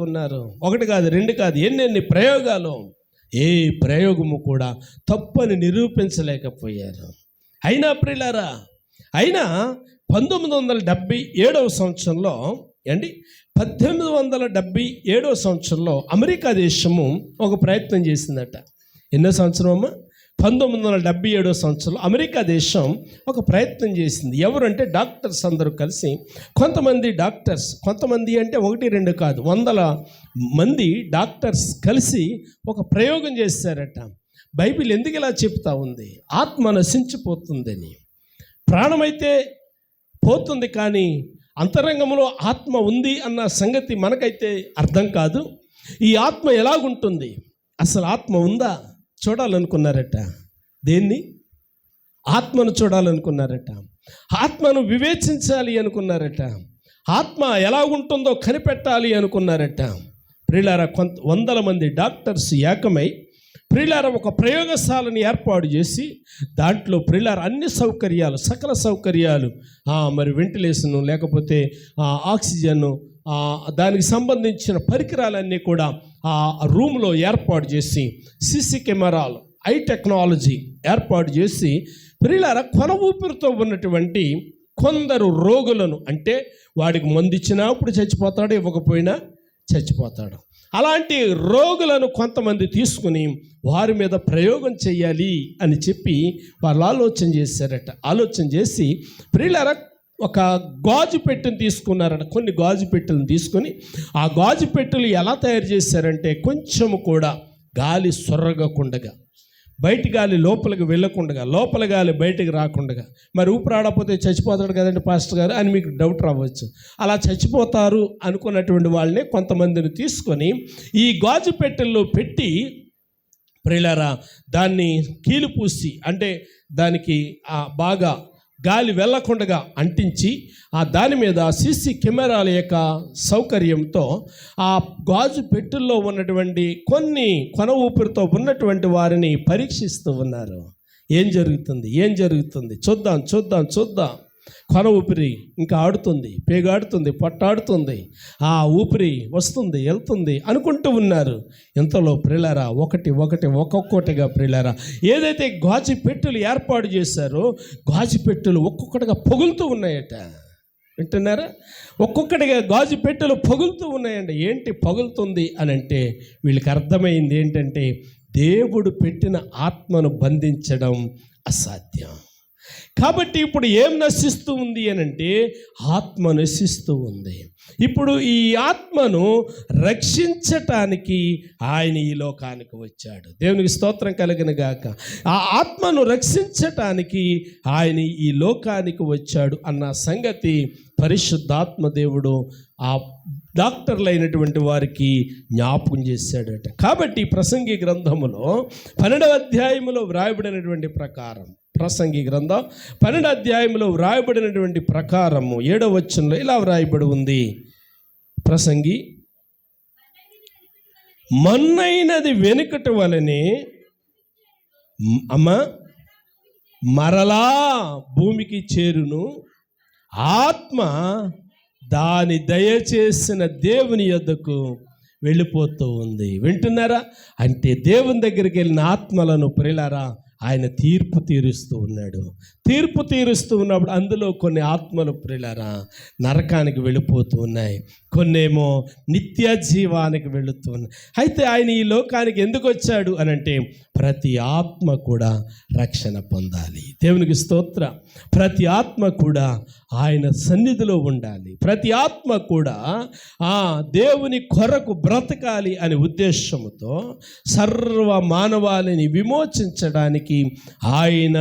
ఉన్నారు. 1 కాదు, 2 కాదు, ఎన్నెన్ని ప్రయోగాలు. ఏ ప్రయోగము కూడా తప్పని నిరూపించలేకపోయారు. అయినా ప్రియులారా, 1977వ సంవత్సరంలో 1877వ సంవత్సరంలో అమెరికా దేశము ఒక ప్రయత్నం చేసిందట. ఎన్నో సంవత్సరం అమ్మా? 1977వ సంవత్సరంలో అమెరికా దేశం ఒక ప్రయత్నం చేసింది. ఎవరంటే డాక్టర్స్ అందరూ కలిసి, కొంతమంది అంటే 1, 2 కాదు, 100 మంది డాక్టర్స్ కలిసి ఒక ప్రయోగం చేశారట. బైబిల్ ఎందుకు ఇలా చెప్తా ఉంది? ఆత్మ నశించిపోతుందని. ప్రాణమైతే పోతుంది కానీ అంతరంగంలో ఆత్మ ఉంది అన్న సంగతి మనకైతే అర్థం కాదు. ఈ ఆత్మ ఎలాగుంటుంది? అసలు ఆత్మ ఉందా? చూడాలనుకున్నారట. దేన్ని? ఆత్మను చూడాలనుకున్నారట. ఆత్మను వివేచించాలి అనుకున్నారట. ఆత్మ ఎలా ఉంటుందో కనిపెట్టాలి అనుకున్నారట. ప్రియులారా, 100 మంది డాక్టర్స్ ఏకమై ప్రియులారా ఒక ప్రయోగశాలను ఏర్పాటు చేసి, దాంట్లో ప్రియులారా అన్ని సౌకర్యాలు, సకల సౌకర్యాలు, మరి వెంటిలేషను, లేకపోతే ఆక్సిజన్, దానికి సంబంధించిన పరికరాలన్నీ కూడా ఆ రూమ్లో ఏర్పాటు చేసి, సీసీ కెమెరాలు, ఐ టెక్నాలజీ ఏర్పాటు చేసి, ప్రియులారా కొన ఊపిరితో ఉన్నటువంటి కొందరు రోగులను, అంటే వాడికి మందు ఇచ్చినా ఇప్పుడు చచ్చిపోతాడు, ఇవ్వకపోయినా చచ్చిపోతాడు, అలాంటి రోగులను కొంతమంది తీసుకుని వారి మీద ప్రయోగం చేయాలి అని చెప్పి వాళ్ళు ఆలోచన చేశారట. ఆలోచన చేసి ప్రియులారా ఒక గాజు పెట్టెను తీసుకున్నారట. కొన్ని గాజు పెట్టెలను తీసుకొని ఆ గాజు పెట్టెలు ఎలా తయారు చేశారంటే, కొంచెము కూడా గాలి సొర్రగకుండగా, బయటి గాలి లోపలికి వెళ్ళకుండా, లోపల గాలి బయటికి రాకుండా, మరి ఊపిరాడపోతే చచ్చిపోతాడు కదండి పాస్టర్ గారు అని మీకు డౌట్ రావచ్చు. అలా చచ్చిపోతారు అనుకున్నటువంటి వాళ్ళని కొంతమందిని తీసుకొని ఈ గాజు పెట్టెల్లో పెట్టి ప్రియులారా దాన్ని కీలు పూసి, అంటే దానికి బాగా గాలి వెళ్ళకుండా అంటించి ఆ దాని మీద సీసీ కెమెరాల యొక్క సౌకర్యంతో ఆ గాజు పెట్టెల్లో ఉన్నటువంటి కొన్ని కొన ఊపిరితో ఉన్నటువంటి వారిని పరీక్షిస్తూ ఉన్నారు. ఏం జరుగుతుంది చూద్దాం. కొన ఊపిరి ఇంకా ఆడుతుంది, పేగాడుతుంది, పొట్టాడుతుంది, ఆ ఊపిరి వస్తుంది వెళ్తుంది అనుకుంటూ ఉన్నారు. ఇంతలో ప్రియులారా ఒక్కొక్కటిగా ప్రియులారా ఏదైతే గాజు పెట్టెలు ఏర్పాటు చేశారో గాజు పెట్టెలు ఒక్కొక్కటిగా పగులుతూ ఉన్నాయట. వింటున్నారా? ఒక్కొక్కటిగా గాజు పెట్టెలు పగులుతూ ఉన్నాయండి. ఏంటి పగులుతుంది అని అంటే వీళ్ళకి అర్థమైంది ఏంటంటే దేవుడు పెట్టిన ఆత్మను బంధించడం అసాధ్యం. కాబట్టి ఇప్పుడు ఏం నశిస్తూ ఉంది అని అంటే ఆత్మ నశిస్తూ ఉంది. ఇప్పుడు ఈ ఆత్మను రక్షించటానికి ఆయన ఈ లోకానికి వచ్చాడు. దేవునికి స్తోత్రం కలుగును గాక. ఆ ఆత్మను రక్షించటానికి ఆయన ఈ లోకానికి వచ్చాడు అన్న సంగతి పరిశుద్ధాత్మ దేవుడు ఆ డాక్టర్లైనటువంటి వారికి జ్ఞాపకం చేశాడట. కాబట్టి ప్రసంగి గ్రంథములో 12వ అధ్యాయములో వ్రాయబడినటువంటి ప్రకారం, ప్రసంగి గ్రంథం 12వ అధ్యాయంలో వ్రాయబడినటువంటి ప్రకారము 7వ వచనంలో ఇలా వ్రాయబడి ఉంది. ప్రసంగి, మన్నైనది వెనుకటి వలనే మరలా భూమికి చేరును, ఆత్మ దాని దయచేసిన దేవుని యొద్దకు వెళ్ళిపోతూ ఉంది. వింటున్నారా? అంటే దేవుని దగ్గరికి వెళ్ళిన ఆత్మలను ప్రియులారా ఆయన తీర్పు తీరుస్తూ ఉన్నాడు. తీర్పు తీరుస్తూ ఉన్నప్పుడు అందులో కొన్ని ఆత్మలు ప్రియులారా నరకానికి వెళ్ళిపోతూ ఉన్నాయి, కొన్నేమో నిత్య జీవానికి వెళుతూ ఉన్నాయి. అయితే ఆయన ఈ లోకానికి ఎందుకు వచ్చాడు అని అంటే ప్రతి ఆత్మ కూడా రక్షణ పొందాలి. దేవునికి స్తోత్రం. ప్రతి ఆత్మ కూడా ఆయన సన్నిధిలో ఉండాలి. ప్రతి ఆత్మ కూడా దేవుని కొరకు బ్రతకాలి అనే ఉద్దేశంతో సర్వ మానవాళిని విమోచించడానికి ఆయన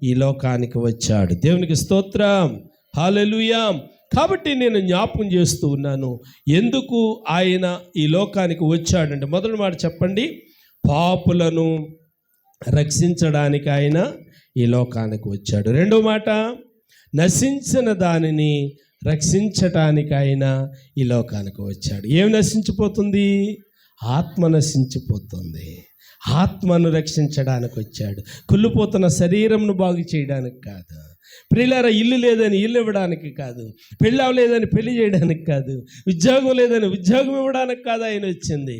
ఈ లోకానికి వచ్చాడు. దేవునికి స్తోత్రం. హల్లెలూయా. కాబట్టి నేను జ్ఞాపకం చేస్తూ ఉన్నాను ఎందుకు ఆయన ఈ లోకానికి వచ్చాడంటే, మొదటి మాట చెప్పండి, పాపులను రక్షించడానికి ఆయన ఈ లోకానికి వచ్చాడు. రెండో మాట, నశించిన దానిని రక్షించటానికి ఆయన ఈ లోకానికి వచ్చాడు. ఏం నశించిపోతుంది? ఆత్మ నశించిపోతుంది. ఆత్మను రక్షించడానికి వచ్చాడు. కుళ్ళిపోతున్న శరీరంను బాగు చేయడానికి కాదు ప్రియులారా. ఇల్లు లేదని ఇల్లు ఇవ్వడానికి కాదు, పెళ్ళి అవ్వలేదని పెళ్లి చేయడానికి కాదు, ఉద్యోగం లేదని ఉద్యోగం ఇవ్వడానికి కాదు ఆయన వచ్చింది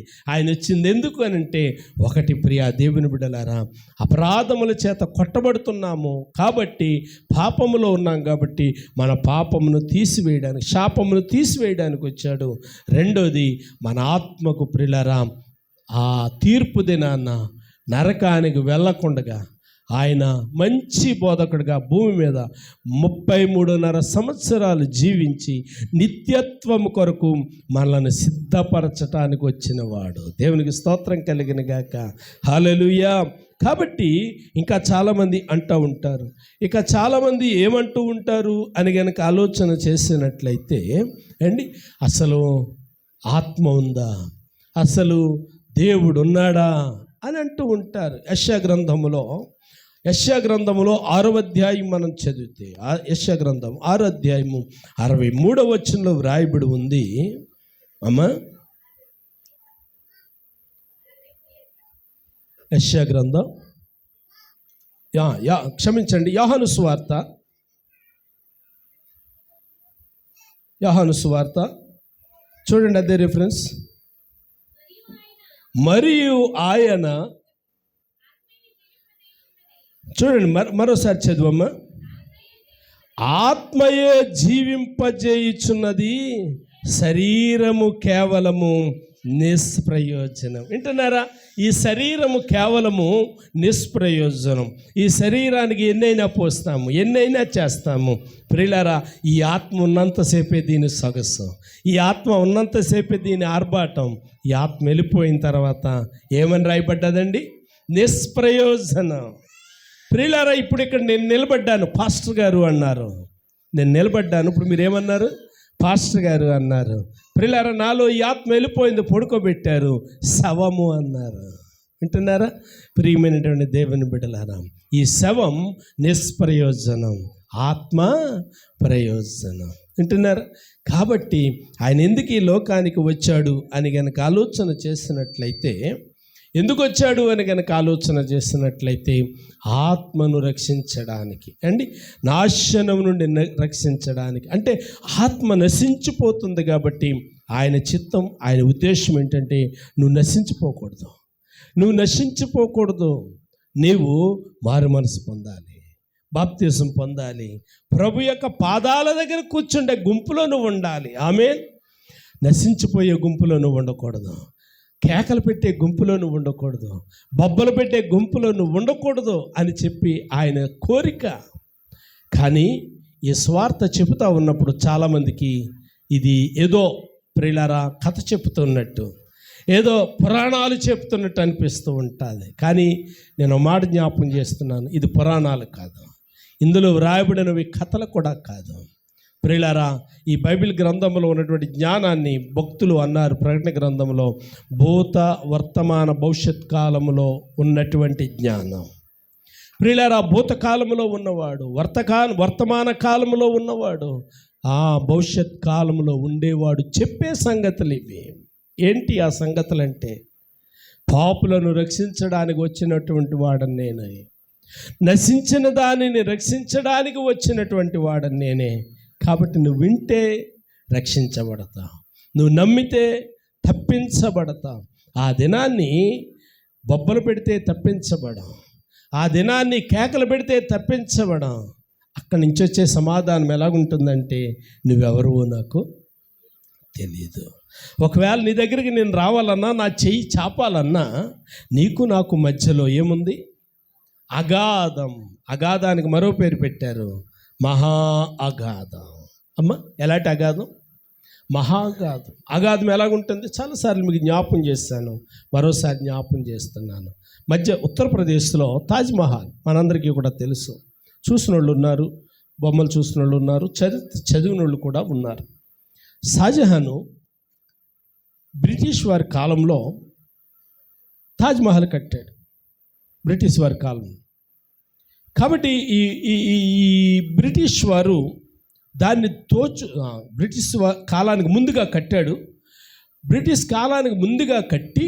ఎందుకు అని అంటే, ఒకటి ప్రియా దేవుని బిడ్డలారా, అపరాధముల చేత కొట్టబడుతున్నాము కాబట్టి, పాపములో ఉన్నాం కాబట్టి మన పాపమును తీసివేయడానికి, శాపమును తీసివేయడానికి వచ్చాడు. రెండోది, మన ఆత్మకు ప్రియులారా ఆ తీర్పు దినాన్న నరకానికి వెళ్ళకుండగా ఆయన మంచి బోధకుడిగా భూమి మీద 33.5 సంవత్సరాలు జీవించి నిత్యత్వము కొరకు మనల్ని సిద్ధపరచటానికి వచ్చినవాడు. దేవునికి స్తోత్రం కలిగిన గాక. హల్లెలూయా. కాబట్టి ఇంకా చాలామంది అంటూ ఉంటారు, ఇక చాలామంది ఏమంటూ ఉంటారు అని కనుక ఆలోచన చేసినట్లయితే అండి, అసలు ఆత్మ ఉందా, అసలు దేవుడు ఉన్నాడా అని అంటూ ఉంటారు. యెషయా గ్రంథములో 6వ అధ్యాయం మనం చదివితే, యెషయా గ్రంథం 6వ అధ్యాయము 63వ వచనంలో వ్రాయబడి ఉంది. యెషయా గ్రంథం క్షమించండి, యోహాను సువార్త చూడండి, అదే రిఫరెన్స్. మరియు ఆయన, చూడండి మరోసారి చదువమ్మా. ఆత్మయే జీవింపజేయుచున్నది, శరీరము కేవలము నిష్ప్రయోజనం. వింటున్నారా? ఈ శరీరము కేవలము నిష్ప్రయోజనం. ఈ శరీరానికి ఎన్నైనా పోస్తాము, ఎన్నైనా చేస్తాము ప్రియులారా. ఈ ఆత్మ ఉన్నంతసేపే దీని సొగసు, ఈ ఆత్మ ఉన్నంతసేపే దీని ఆర్భాటం. ఈ ఆత్మ వెళ్ళిపోయిన తర్వాత ఏమని రాయబడ్డదండి? నిష్ప్రయోజనం. ప్రియులారా, ఇప్పుడు ఇక్కడ నేను నిలబడ్డాను, పాస్టర్ గారు అన్నారు. నేను నిలబడ్డాను, ఇప్పుడు మీరేమన్నారు? పాస్టర్ గారు అన్నారు. ప్రియులారా, నాలో ఈ ఆత్మ వెళ్ళిపోయింది, పడుకోబెట్టారు, శవము అన్నారు. వింటున్నారా? ప్రియమైనటువంటి దేవుని బిడ్డలారా, ఈ శవం నిష్ప్రయోజనం. ఆత్మ ప్రయోజనం. వింటున్నారా? కాబట్టి ఆయన ఎందుకు ఈ లోకానికి వచ్చాడు అని కనుక ఆలోచన చేసినట్లయితే, ఎందుకు వచ్చాడు అని కనుక ఆలోచన చేసినట్లయితే ఆత్మను రక్షించడానికి అండి, నాశనం నుండి రక్షించడానికి. అంటే ఆత్మ నశించిపోతుంది కాబట్టి ఆయన చిత్తం, ఆయన ఉద్దేశం ఏంటంటే నువ్వు నశించిపోకూడదు, నువ్వు నశించిపోకూడదు, నీవు మారు మనసు పొందాలి, బాప్తిసం పొందాలి, ప్రభు యొక్క పాదాల దగ్గర కూర్చుండే గుంపులో నువ్వు ఉండాలి. ఆమేన్. నశించిపోయే గుంపులో నువ్వు ఉండకూడదు, కేకలు పెట్టే గుంపులో నువ్వు ఉండకూడదు, బొబ్బలు పెట్టే గుంపులో నువ్వు ఉండకూడదు అని చెప్పి ఆయన కోరిక. కానీ ఈ స్వార్థ చెబుతూ ఉన్నప్పుడు చాలామందికి ఇది ఏదో ప్రియులారా కథ చెప్తున్నట్టు, ఏదో పురాణాలు చెప్తున్నట్టు అనిపిస్తూ ఉంటుంది. కానీ నేను మాట జ్ఞాపకం చేస్తున్నాను, ఇది పురాణాలు కాదు, ఇందులో వ్రాయబడినవి కథలు కూడా కాదు. ప్రియులారా, ఈ బైబిల్ గ్రంథంలో ఉన్నటువంటి జ్ఞానాన్ని భక్తులు అన్నారు ప్రకటన గ్రంథంలో, భూత వర్తమాన భవిష్యత్ కాలంలో ఉన్నటువంటి జ్ఞానం. ప్రియులారా, భూతకాలంలో ఉన్నవాడు, వర్తమాన కాలంలో ఉన్నవాడు, భవిష్యత్ కాలంలో ఉండేవాడు చెప్పే సంగతులు ఇవి. ఏంటి ఆ సంగతులు అంటే, పాపులను రక్షించడానికి వచ్చినటువంటి వాడని నేనే, నశించిన దానిని రక్షించడానికి వచ్చినటువంటి వాడని నేనే. కాబట్టి నువ్వు వింటే రక్షించబడతావు, నువ్వు నమ్మితే తప్పించబడతావు. ఆ దినాన్ని బొబ్బలు పెడితే తప్పించబడం, ఆ దినాన్ని కేకలు పెడితే తప్పించబడం. అక్కడి నుంచి వచ్చే సమాధానం ఎలాగుంటుందంటే, నువ్వెవరువో నాకు తెలియదు. ఒకవేళ నీ దగ్గరికి నేను రావాలన్నా, నా చెయ్యి చాపాలన్నా, నీకు నాకు మధ్యలో ఏముంది? అగాధం. అగాధానికి మరో పేరు పెట్టారు, మహా అగాధం. అమ్మ, ఎలాంటి అగాధం? మహాగాధం. అగాధం ఎలాగుంటుంది? చాలాసార్లు మీకు జ్ఞాపకం చేస్తాను, మరోసారి జ్ఞాపకం చేస్తున్నాను. ఉత్తరప్రదేశ్లో తాజ్మహల్ మనందరికీ కూడా తెలుసు. చూసిన వాళ్ళు ఉన్నారు, బొమ్మలు చూసిన వాళ్ళు ఉన్నారు, చదివిన వాళ్ళు కూడా ఉన్నారు. షాజహాను బ్రిటిష్ వారి కాలంలో తాజ్మహల్ కట్టాడు, బ్రిటిష్ వారి కాలం. కాబట్టి ఈ బ్రిటిష్ వారు దాన్ని బ్రిటిష్ కాలానికి ముందుగా కట్టాడు. బ్రిటిష్ కాలానికి ముందుగా కట్టి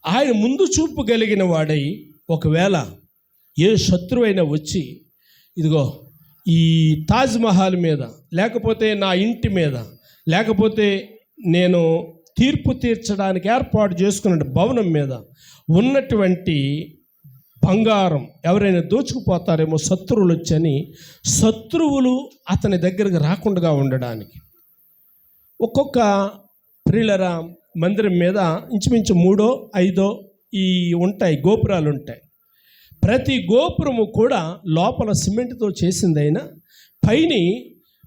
ఆయన ముందు చూపు కలిగిన వాడై, ఒకవేళ ఏ శత్రువైనా వచ్చి ఇదిగో ఈ తాజ్మహల్ మీద, లేకపోతే నా ఇంటి మీద, లేకపోతే నేను తీర్పు తీర్చడానికి ఏర్పాటు చేసుకున్న భవనం మీద ఉన్నటువంటి బంగారం ఎవరైనా దోచుకుపోతారేమో శత్రువులు వచ్చని, శత్రువులు అతని దగ్గరకు రాకుండా ఉండడానికి ఒక్కొక్క ప్రియులర మందిరం మీద ఇంచుమించు 3-5 ఈ ఉంటాయి, గోపురాలు ఉంటాయి. ప్రతి గోపురము కూడా లోపల సిమెంట్తో చేసిందైనా పైని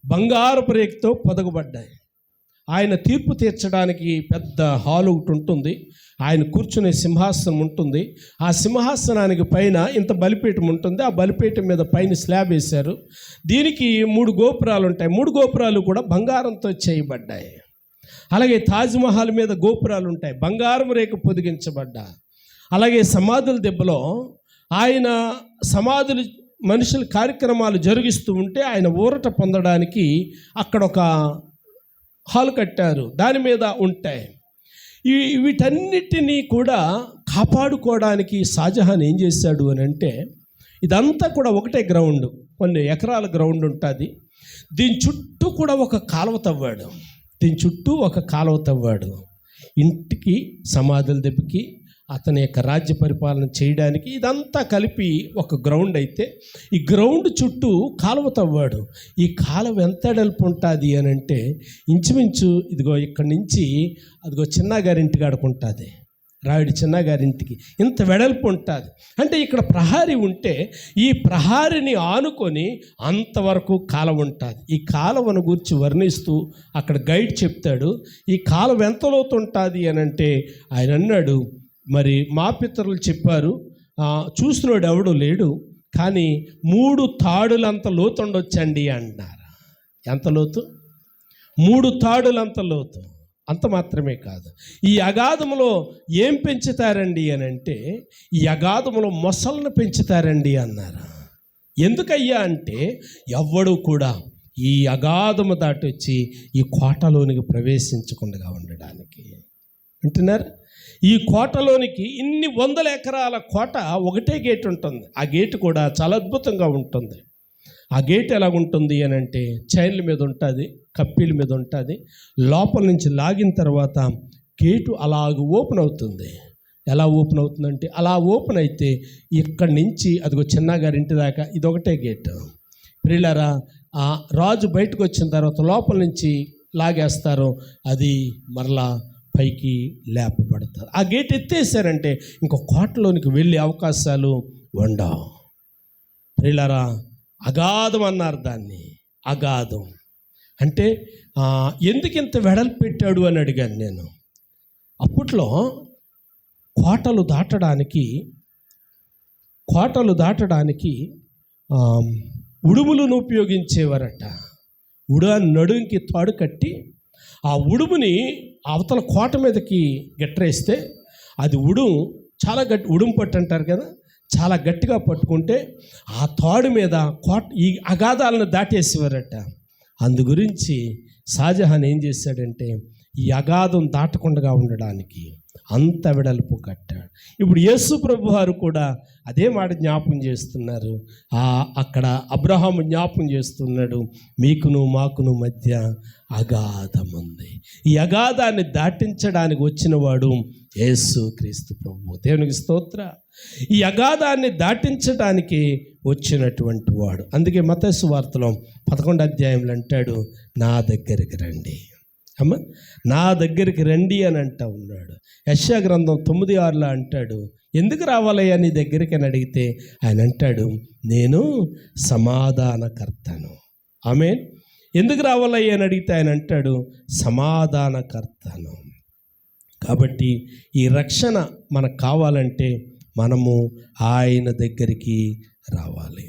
బంగారపు రేకుతో పొదగబడ్డాయి. ఆయన తీర్పు తీర్చడానికి పెద్ద హాల్ ఒకటి ఉంటుంది, ఆయన కూర్చునే సింహాసనం ఉంటుంది. ఆ సింహాసనానికి పైన ఇంత బలిపీఠం ఉంటుంది, ఆ బలిపీఠం మీద పైన స్లాబ్ వేశారు. దీనికి 3 గోపురాలు ఉంటాయి, 3 గోపురాలు కూడా బంగారంతో చేయబడ్డాయి. అలాగే తాజ్మహల్ మీద గోపురాలు ఉంటాయి, బంగారం రేకు పొదిగించబడ్డా. అలాగే సమాధుల దెబ్బలో ఆయన సమాధులు మనుషుల కార్యక్రమాలు జరిగిస్తూ ఉంటే ఆయన ఊరట పొందడానికి అక్కడ ఒక హాల్ కట్టారు, దాని మీద ఉంటాయి. వీటన్నిటినీ కూడా కాపాడుకోవడానికి షాజహాన్ ఏం చేశాడు అని అంటే, ఇదంతా కూడా ఒకటే గ్రౌండ్, కొన్ని ఎకరాల గ్రౌండ్ ఉంటుంది. దీని చుట్టూ కూడా ఒక కాలువ తవ్వాడు, ఇంటికి సమాధుల దెబ్బకి అతని యొక్క రాజ్య పరిపాలన చేయడానికి. ఇదంతా కలిపి ఒక గ్రౌండ్ అయితే, ఈ గ్రౌండ్ చుట్టూ కాలువ తవ్వాడు. ఈ కాలువ ఎంత వెడల్పు ఉంటుంది అని అంటే, ఇంచుమించు ఇదిగో ఇక్కడి నుంచి అదిగో చిన్నగారింటికి ఆడుకుంటుంది, రాయుడి చిన్నగారింటికి ఇంత వెడల్పు ఉంటుంది. అంటే ఇక్కడ ప్రహారీ ఉంటే ఈ ప్రహారీని ఆనుకొని అంతవరకు కాలువ ఉంటుంది. ఈ కాలువను గురించి వర్ణిస్తూ అక్కడ గైడ్ చెప్తాడు, ఈ కాలువ ఎంత లోతు ఉంటుంది అని అంటే, ఆయన అన్నాడు, మరి మా పితరులు చెప్పారు, చూసినోడు ఎవడు లేడు, కానీ 3 తాడులంత లోతు ఉండొచ్చండి అంటున్నారు. ఎంత లోతు? 3 తాడులంత లోతు. అంత మాత్రమే కాదు, ఈ అగాధములో ఏం పెంచుతారండి అని అంటే, ఈ అగాధములో మొసళ్ళను పెంచుతారండి అన్నారు. ఎందుకయ్యా అంటే ఎవ్వడు కూడా ఈ అగాధము దాటి వచ్చి ఈ కోటలోనికి ప్రవేశించకుండా ఉండడానికి. అంటున్నారు, ఈ కోటలోనికి ఇన్ని 100 ఎకరాల కోట ఒకటే గేట్ ఉంటుంది. ఆ గేటు కూడా చాలా అద్భుతంగా ఉంటుంది. ఆ గేట్ ఎలాగుంటుంది అని అంటే చైన్ల మీద ఉంటుంది, కప్పీల మీద ఉంటుంది. లోపల నుంచి లాగిన తర్వాత గేటు అలాగ ఓపెన్ అవుతుంది. ఎలా ఓపెన్ అవుతుందంటే అలా ఓపెన్ అయితే ఇక్కడి నుంచి అదిగో చిన్నగారింటి దాకా ఇదొకటే గేటు. ప్రియులారా, ఆ రాజు బయటకు వచ్చిన తర్వాత లోపల నుంచి లాగేస్తారు, అది మరలా పైకి లేపబడతారు. ఆ గేట్ ఎత్తేసారంటే ఇంకో కోటలోనికి వెళ్ళే అవకాశాలు ఉండవు. ప్రియులారా, అగాధం అన్నారు దాన్ని. అగాధం అంటే ఎందుకు ఇంత వెడల్పు పెట్టాడు అని అడిగాను నేను. అప్పట్లో కోటలు దాటడానికి ఉడుములను ఉపయోగించేవారట. నడుంకి తాడు కట్టి ఆ ఉడుముని అవతల కోట మీదకి గట్రేస్తే అది చాలా ఉడుము పట్టు అంటారు కదా, చాలా గట్టిగా పట్టుకుంటే ఆ తాడు మీద ఈ అగాధాలను దాటేసేవారట. అందు గురించి షాజహాన్ ఏం చేశాడంటే ఈ అగాధం దాటకుండా ఉండడానికి అంత వెడల్పు కట్టాడు. ఇప్పుడు యేసు ప్రభు వారు కూడా అదే మాట జ్ఞాపం చేస్తున్నారు. అక్కడ అబ్రహాము జ్ఞాపం చేస్తున్నాడు, మీకును మాకును మధ్య అగాధం ఉంది. ఈ అగాధాన్ని దాటించడానికి వచ్చినవాడు యేసు క్రీస్తు ప్రభు. దేవునికి స్తోత్ర. ఈ అగాధాన్ని దాటించడానికి వచ్చినటువంటి వాడు. అందుకే మత్తయి సువార్తలో 11వ అధ్యాయంలో అంటాడు, నా దగ్గరికి రండి. అమ్మ, నా దగ్గరికి రండి అని అంటూ ఉన్నాడు. యెషయా గ్రంథం 9:6 అంటాడు, ఎందుకు రావాలయ్యా నీ దగ్గరికి అని అడిగితే ఆయన అంటాడు, నేను సమాధానకర్తను. ఆమేన్. ఎందుకు రావాలయ్యా అని అడిగితే ఆయన అంటాడు, సమాధానకర్తను. కాబట్టి ఈ రక్షణ మనకు కావాలంటే మనము ఆయన దగ్గరికి రావాలి.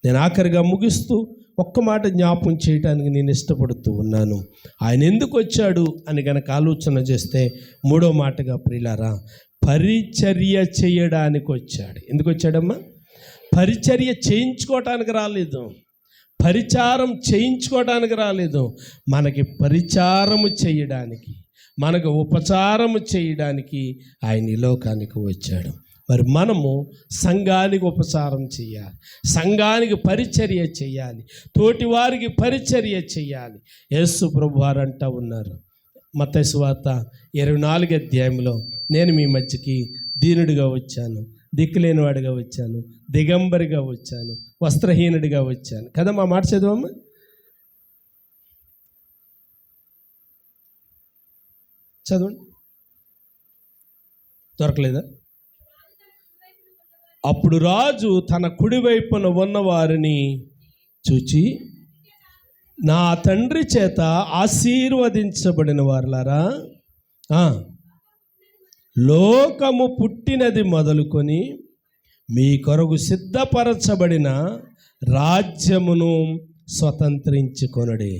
నేను ఆఖరిగా ముగిస్తూ ఒక్క మాట జ్ఞాపం చేయడానికి నేను ఇష్టపడుతూ ఉన్నాను. ఆయన ఎందుకు వచ్చాడు అని కనుక ఆలోచన చేస్తే 3వ మాటగా ప్రియులారా, పరిచర్య చేయడానికి వచ్చాడు. ఎందుకు వచ్చాడమ్మా? పరిచర్య చేయించుకోవటానికి రాలేదు, పరిచారం చేయించుకోవడానికి రాలేదు. మనకి పరిచారము చేయడానికి, మనకు ఉపచారము చేయడానికి ఆయన ఈ లోకానికి వచ్చాడు. మరి మనము సంఘానికి ఉపచారం చేయాలి, సంఘానికి పరిచర్య చేయాలి, తోటివారికి పరిచర్య చేయాలి. యేసు ప్రభు వారు అంటూ ఉన్నారు మత్తయి సువార్త 24వ అధ్యాయంలో, నేను మీ మధ్యకి దీనుడిగా వచ్చాను, దిక్కులేనివాడిగా వచ్చాను, దిగంబరిగా వచ్చాను, వస్త్రహీనుడిగా వచ్చాను కదా. మా మాట చదవమ్మా. చదవండి. దొరకలేదా? అప్పుడు రాజు తన కుడివైపున ఉన్నవారిని చూచి, నా తండ్రి చేత ఆశీర్వదించబడిన వారులారా, లోకము పుట్టినది మొదలుకొని మీ కొరకు సిద్ధపరచబడిన రాజ్యమును స్వతంత్రించుకొనుడి.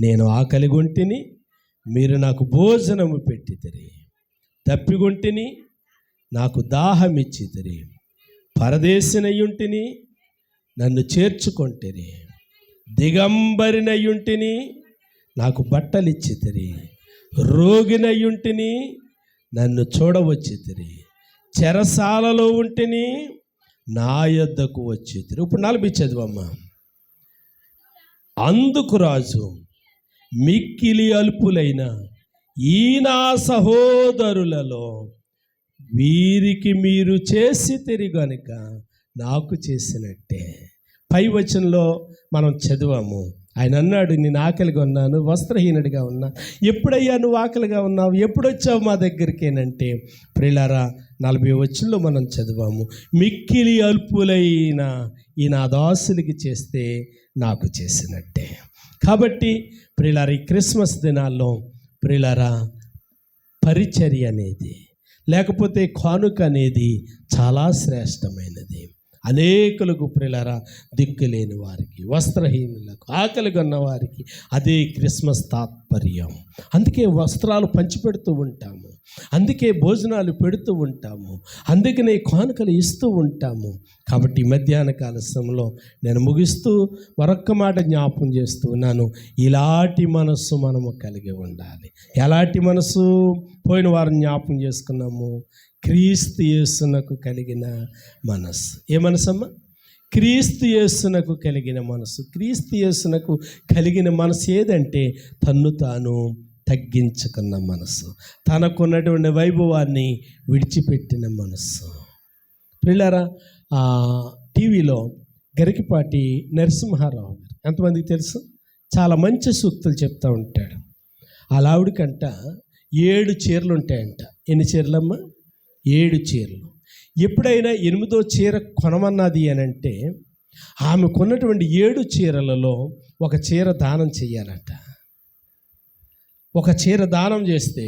నేను ఆకలిగొంటిని, మీరు నాకు భోజనము పెట్టితిరి, తప్పిగొంటిని, నాకు దాహమిచ్చితిరి, పరదేశినయ్యుంటిని, నన్ను చేర్చుకొంటిరి, దిగంబరినయ్యుంటిని, నాకు బట్టలిచ్చితిరి, రోగినయ్యుంటిని, నన్ను చూడవచ్చితిరి, చెరసాలలో ఉంటిని, నా యొద్దకు వచ్చితిరి. ఇప్పుడు 4 చదువమ్మా. అందుకు రాజు, మిక్కిలి అల్పులైన ఈ నా సహోదరులలో వీరికి మీరు చేసితిరి గనుక నాకు చేసినట్టే. పై వచనంలో మనం చదివాము, ఆయన అన్నాడు, నేను ఆకలిగా ఉన్నాను, వస్త్రహీనుడిగా ఉన్నా. ఎప్పుడయ్యా నువ్వు ఆకలిగా ఉన్నావు, ఎప్పుడొచ్చావు మా దగ్గరికేనంటే ప్రియులారా 40వ వచనంలో మనం చదివాము, మిక్కిలి అల్పులైన ఈ నా దాసులకి చేస్తే నాకు చేసినట్టే. కాబట్టి ప్రియులారా, ఈ క్రిస్మస్ దినాల్లో ప్రియులారా, పరిచర్య అనేది లేకపోతే కానుక అనేది చాలా శ్రేష్టమైనది. అనేకులకు ప్రియులారా, దిక్కులేని వారికి, వస్త్రహీనులకు, ఆకలి కొన్న వారికి అదే క్రిస్మస్ తాత్పర్యం. అందుకే వస్త్రాలు పంచిపెడుతూ ఉంటాము, అందుకే భోజనాలు పెడుతూ ఉంటాము, అందుకనే కానుకలు ఇస్తూ ఉంటాము. కాబట్టి మధ్యాహ్న కాల సమయంలో నేను ముగిస్తూ మరొక్క మాట జ్ఞాపకం చేస్తూ ఉన్నాను. ఇలాంటి మనస్సు మనము కలిగి ఉండాలి. ఎలాంటి మనసు? పోయిన వారం జ్ఞాపకం చేసుకున్నాము. క్రీస్తు యేసునకు కలిగిన మనస్సు. ఏ మనసమ్మా? క్రీస్తు యేసునకు కలిగిన మనసు. క్రీస్తు యేసునకు కలిగిన మనసు ఏదంటే తన్ను తాను తగ్గించుకున్న మనసు, తనకున్నటువంటి వైభవాన్ని విడిచిపెట్టిన మనసు. పిల్లరా, టీవీలో గరికిపాటి నరసింహారావు గారు ఎంతమందికి తెలుసు? చాలా మంచి సూక్తులు చెప్తూ ఉంటాడు. అలా ఆవిడకంట 7 చీరలు ఉంటాయంట. ఎన్ని చీరలమ్మా? 7 చీరలు. ఎప్పుడైనా 8వ చీర కొనమన్నది అని అంటే ఆమె కొన్నటువంటి 7 చీరలలో ఒక చీర దానం చెయ్యాలంట. ఒక చీర దానం చేస్తే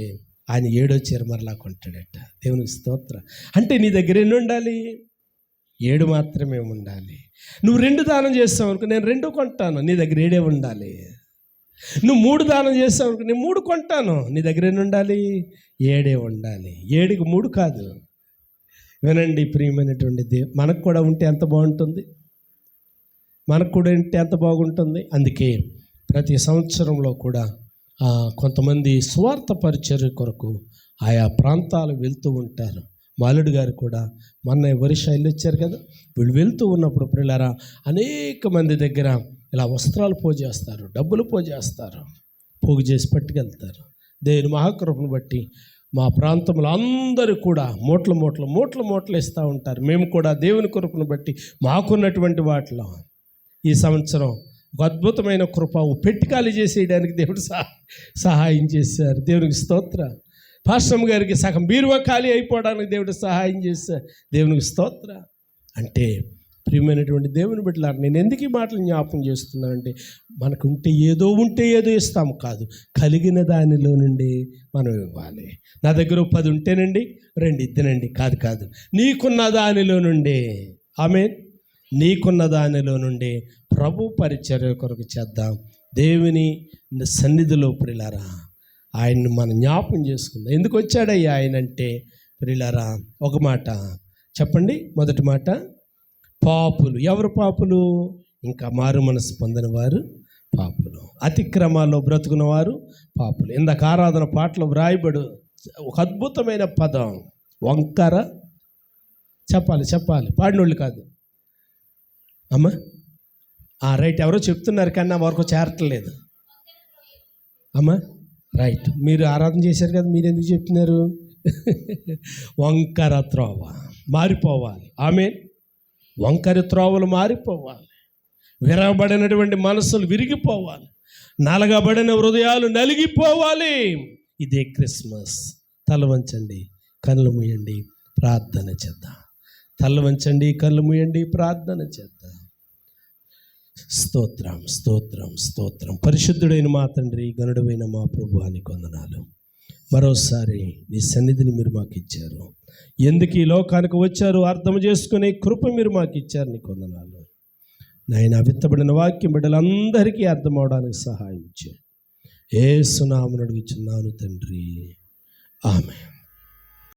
ఆయన 7వ చీర మరలా కొంటాడట. దేవునికి స్తోత్రం. అంటే నీ దగ్గర ఎన్ని ఉండాలి? 7 మాత్రమే ఉండాలి. నువ్వు 2 దానం చేస్తావు అనుకో, నేను 2 కొంటాను, నీ దగ్గర 7 ఉండాలి. నువ్వు 3 దానం చేస్తావు అనుకో, నేను 3 కొంటాను, నీ దగ్గర ఎన్ని ఉండాలి? 7 ఉండాలి. 7కి 3 కాదు. వినండి ప్రియమైనటువంటి మనకు కూడా ఉంటే ఎంత బాగుంటుంది, మనకు కూడా ఉంటే ఎంత బాగుంటుంది. అందుకే ప్రతి సంవత్సరంలో కూడా కొంతమంది స్వార్థ పరిచర్య కొరకు ఆయా ప్రాంతాలు వెళ్తూ ఉంటారు. మాలుడు గారు కూడా మొన్న వరిషాయిలు వచ్చారు కదా, వీళ్ళు వెళ్తూ ఉన్నప్పుడు పిల్లరా అనేక మంది దగ్గర ఇలా వస్త్రాలు పోజేస్తారు, డబ్బులు పోజేస్తారు, పోగు చేసి పట్టుకెళ్తారు. దేవుని మహాకృపను బట్టి మా ప్రాంతంలో అందరూ కూడా మూటలు ఇస్తూ ఉంటారు. మేము కూడా దేవుని కృపను బట్టి మాకున్నటువంటి వాటిలో ఈ సంవత్సరం ఒక అద్భుతమైన కృప పెట్టుకాలి చేసేయడానికి దేవుడు సహాయం చేశారు. దేవునికి స్తోత్ర. పాస్టమ్ గారికి సగం బీరువా ఖాళీ అయిపోవడానికి దేవుడు సహాయం చేశారు. దేవునికి స్తోత్ర. అంటే ప్రియమైనటువంటి దేవుని బిడ్డలారా, నేను ఎందుకు ఈ మాటలు జ్ఞాపకం చేస్తున్నానంటే మనకుంటే ఉంటే ఏదో ఇస్తాము కాదు, కలిగిన దానిలో నుండి మనం ఇవ్వాలి. నా దగ్గర 10 ఉంటేనండి 2 ఇద్దనండి కాదు, నీకున్న దానిలో నుండి, ఆమేన్, నీకున్న దానిలో నుండి ప్రభు పరిచర్య కొరకు చేద్దాం. దేవుని సన్నిధిలో ప్రియులారా ఆయన్ని మనం జ్ఞాపకం చేసుకుందాం. ఎందుకు వచ్చాడయ్యా ఆయన అంటే ప్రియులారా ఒక మాట చెప్పండి. మొదటి మాట, పాపులు. ఎవరు పాపులు? ఇంకా మారు మనసు పొందిన వారు పాపులు, అతిక్రమాల్లో బ్రతుకున్న వారు పాపులు. ఇందాక ఆరాధన పాటలో వ్రాయబడు ఒక అద్భుతమైన పదం వంకర. చెప్పాలి పాడినోళ్ళు కాదు అమ్మా. రైట్, ఎవరో చెప్తున్నారు కానీ నా వరకు చేరట్లేదు అమ్మా. రైట్, మీరు ఆరాధన చేశారు కదా, మీరు ఎందుకు చెప్తున్నారు? వంకర త్రోవ మారిపోవాలి. ఆమేన్. వంకర త్రోవలు మారిపోవాలి. విరగబడినటువంటి మనసులు విరిగిపోవాలి. నలగబడిన హృదయాలు నలిగిపోవాలి. ఇదే క్రిస్మస్. తల వంచండి, కళ్ళు మూయండి, ప్రార్థన చేద్దాం. తల వంచండి, కళ్ళు మూయండి, ప్రార్థన చేద్దాం. స్తోత్రం స్తోత్రం స్తోత్రం. పరిశుద్ధుడైన మా తండ్రి, గనుడైన మా ప్రభువానికి వందనాలు. మరోసారి నీ సన్నిధిని మీరు మాకు ఇచ్చారు. ఎందుకు ఈ లోకానికి వచ్చారు అర్థం చేసుకునే కృప మీరు మాకు ఇచ్చారు. నీకు వందనాలు నాయన. విత్తబడిన వాక్యం బిడ్డలందరికీ అర్థం అవడానికి సహాయం ఇచ్చారు. యేసు నామమున అడుగుచున్నాను తండ్రి, ఆమేన్.